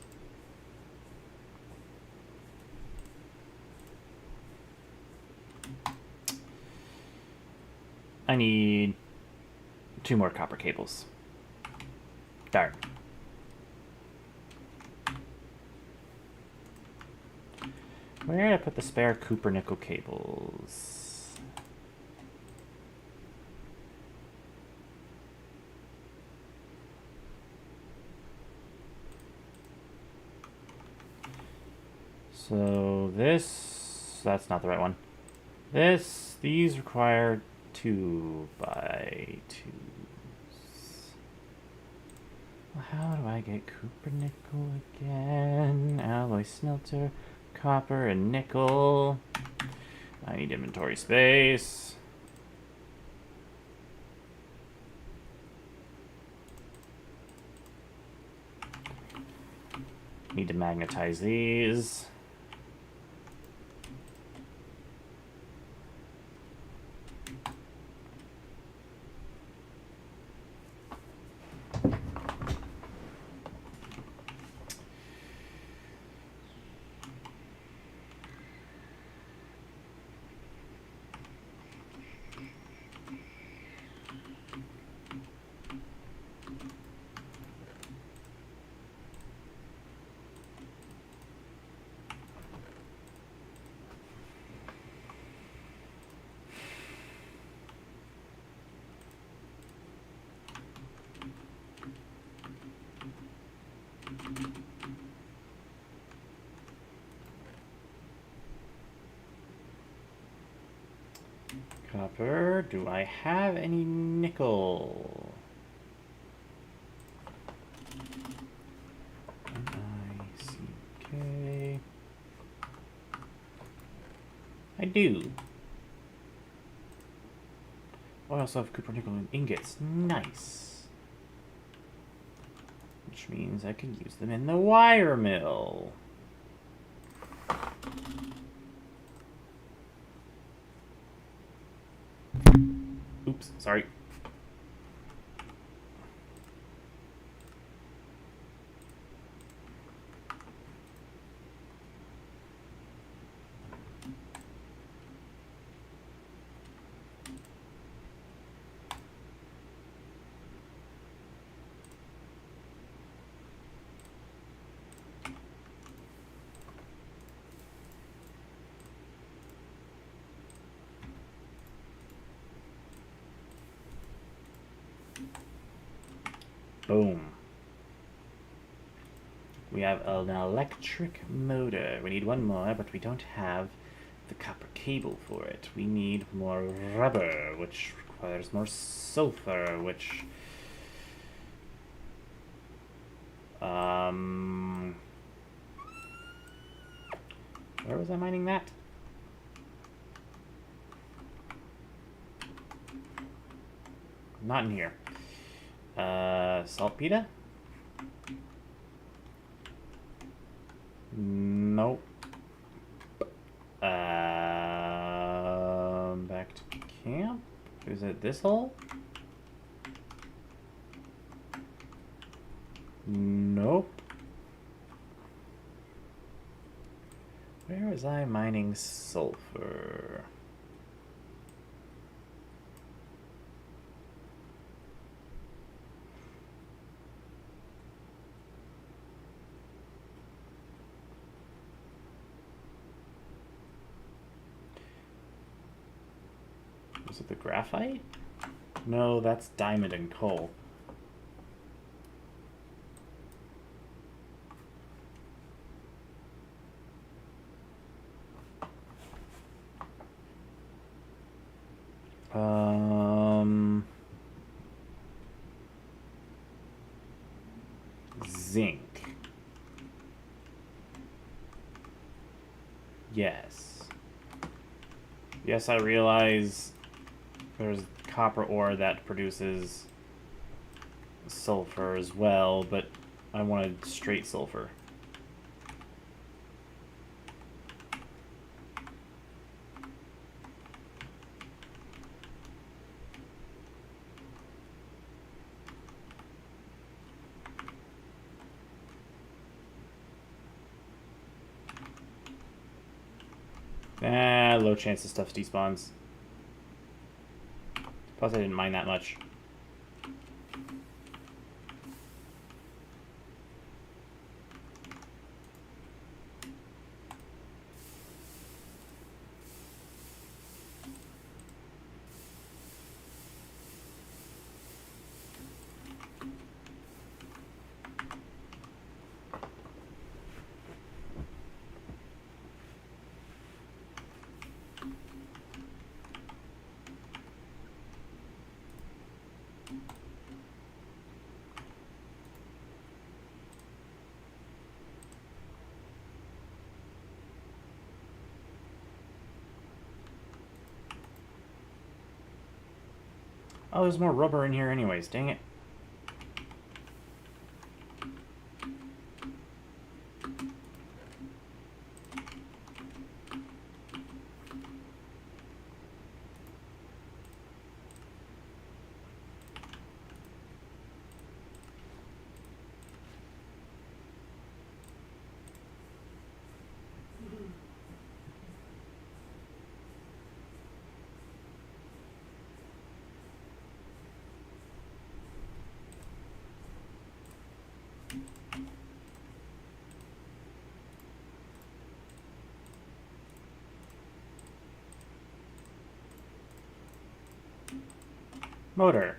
I need 2 more copper cables. Darn. Where did I put the spare copper nickel cables? So that's not the right one. These require 2x2s. Well, how do I get copper nickel again? Alloy smelter, copper and nickel. I need inventory space. Need to magnetize these. Copper. Do I have any nickel? N-I-C-K. I do. Oh, I also have copper, nickel, and ingots. Nice. Which means I can use them in the wire mill. Oops, sorry. Boom. We have an electric motor. We need one more, but we don't have the copper cable for it. We need more rubber, which requires more sulfur, which... Where was I mining that? Not in here. Saltpeter? Nope. Back to camp? Is it this hole? Nope. Where was I mining sulfur? Was it the graphite? No, that's diamond and coal. Zinc. Yes. Yes, I realize there's copper ore that produces sulfur as well, but I wanted straight sulfur. Low chance of stuff despawns. Plus I didn't mine that much. Oh, there's more rubber in here anyways, dang it. Motor.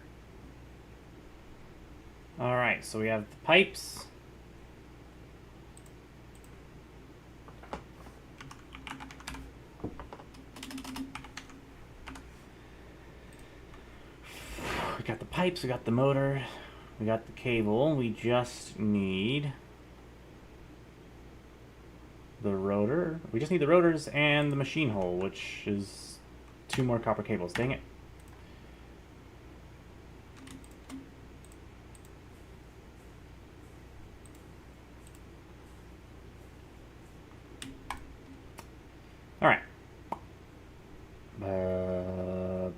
Alright, so we have the pipes. We got the pipes, we got the motor, we got the cable. We just need the rotor. We just need the rotors and the machine hull, which is 2 more copper cables. Dang it. Alright.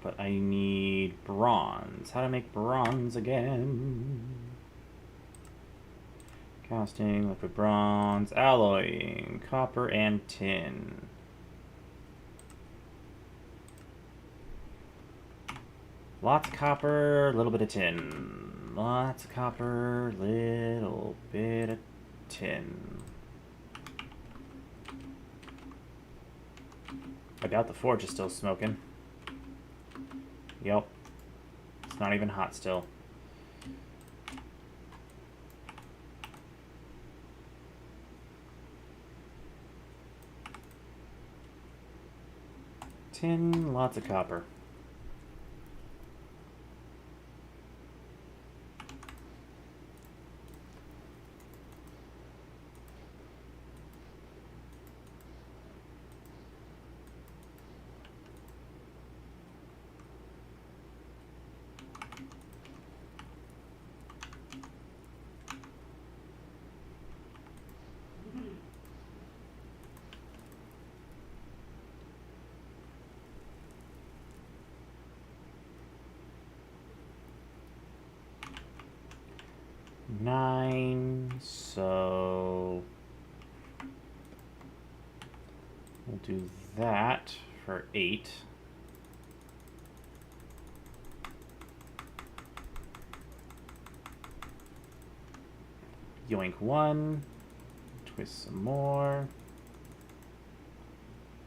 But I need bronze. How to make bronze again? Casting, liquid bronze, alloying, copper, and tin. Lots of copper, a little bit of tin. Lots of copper, little bit of tin. I doubt the forge is still smoking. Yep. It's not even hot still. Tin, lots of copper. Nine, so we'll do that for 8. Yoink 1, twist some more,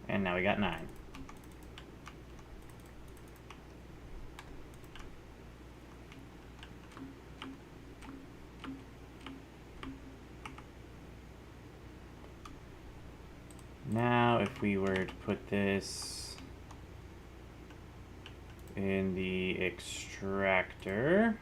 and now we got 9. Now, if we were to put this in the extractor,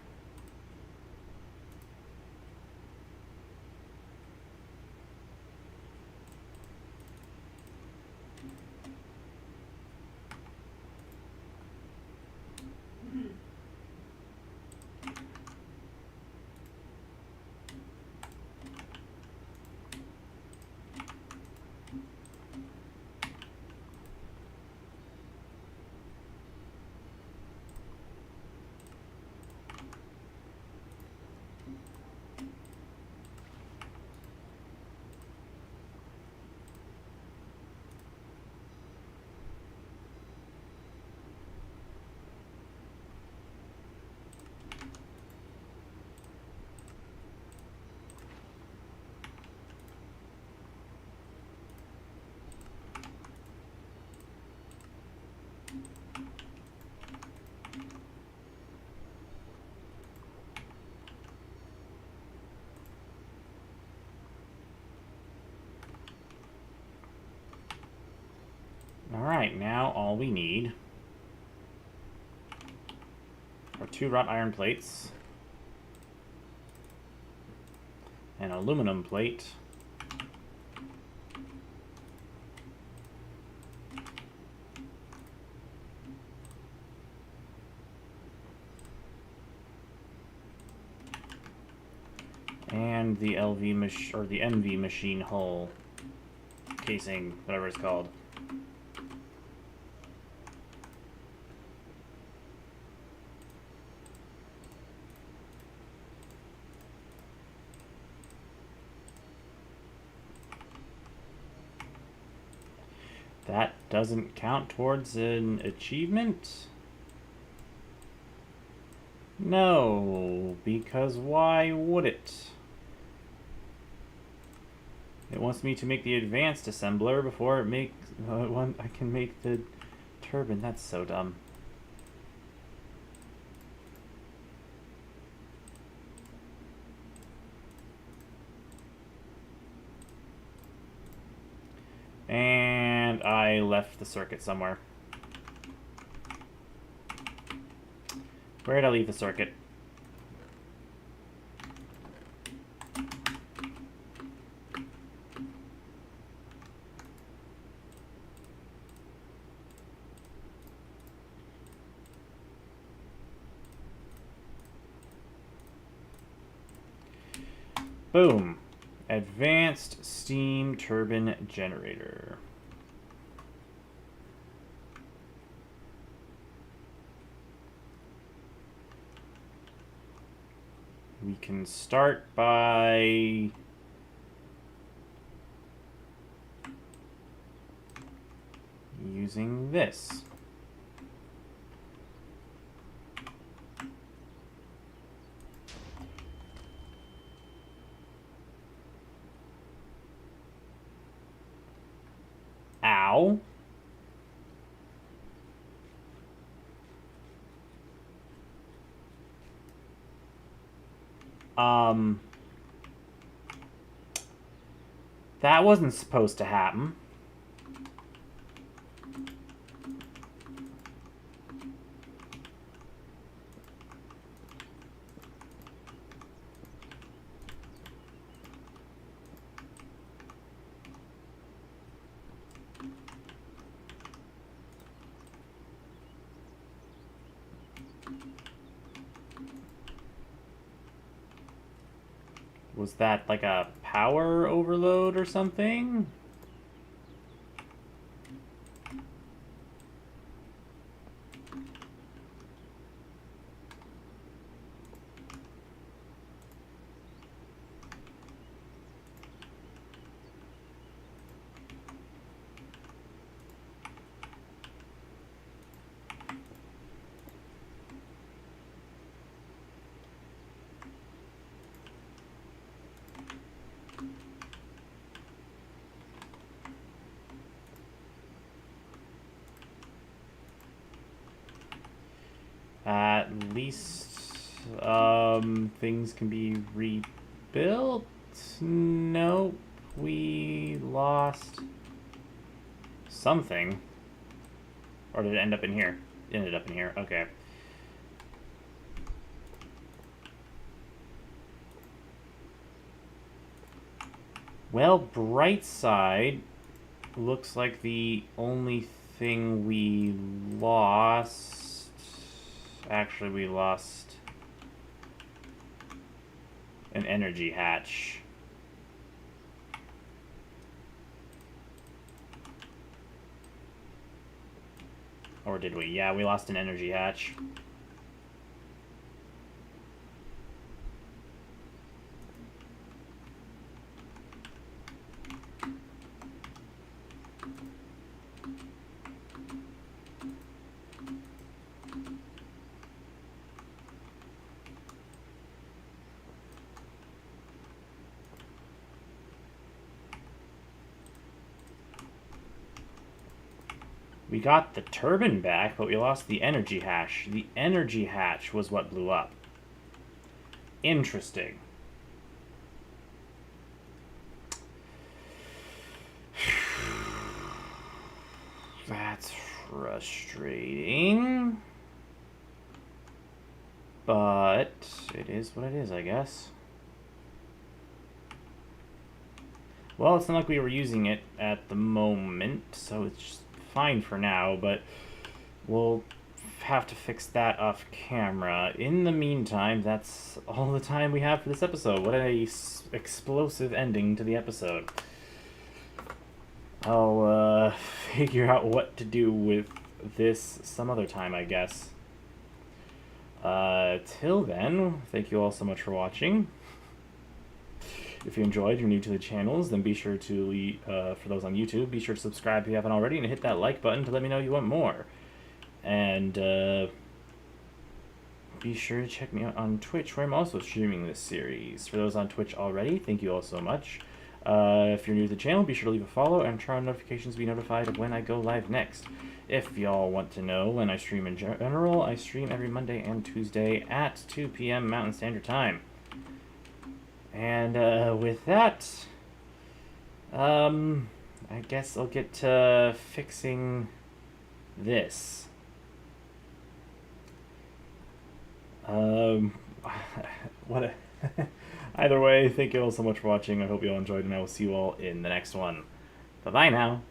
alright, now all we need are 2 wrought iron plates, an aluminum plate, and the the MV machine hull casing, whatever it's called. That doesn't count towards an achievement? No, because why would it? It wants me to make the advanced assembler before it makes I can make the turbine. That's so dumb. I left the circuit somewhere. Where did I leave the circuit? Boom. Advanced steam turbine generator. We can start by using this. Ow. That wasn't supposed to happen. Was that like a power overload or something? At least things can be rebuilt. Nope, we lost something. Or did it end up in here? It ended up in here. Okay. Well, bright side, looks like the only thing we lost... Actually, we lost an energy hatch. Or did we? Yeah, we lost an energy hatch. We got the turbine back, but we lost the energy hatch. The energy hatch was what blew up. Interesting. That's frustrating. But it is what it is, I guess. Well, it's not like we were using it at the moment, so it's just fine for now, but we'll have to fix that off camera. In the meantime, that's all the time we have for this episode. What a explosive ending to the episode. I'll figure out what to do with this some other time, I guess. Till then, thank you all so much for watching. If you enjoyed, you're new to the channels, then be sure to, for those on YouTube, be sure to subscribe if you haven't already, and hit that like button to let me know you want more. And be sure to check me out on Twitch, where I'm also streaming this series. For those on Twitch already, thank you all so much. If you're new to the channel, be sure to leave a follow and turn on notifications to be notified of when I go live next. If y'all want to know when I stream in general, I stream every Monday and Tuesday at 2 p.m. Mountain Standard Time. And with that, I I guess I'll get to fixing this. What a Either way, thank you all so much for watching. I hope you all enjoyed, and I will see you all in the next one. Bye-bye now.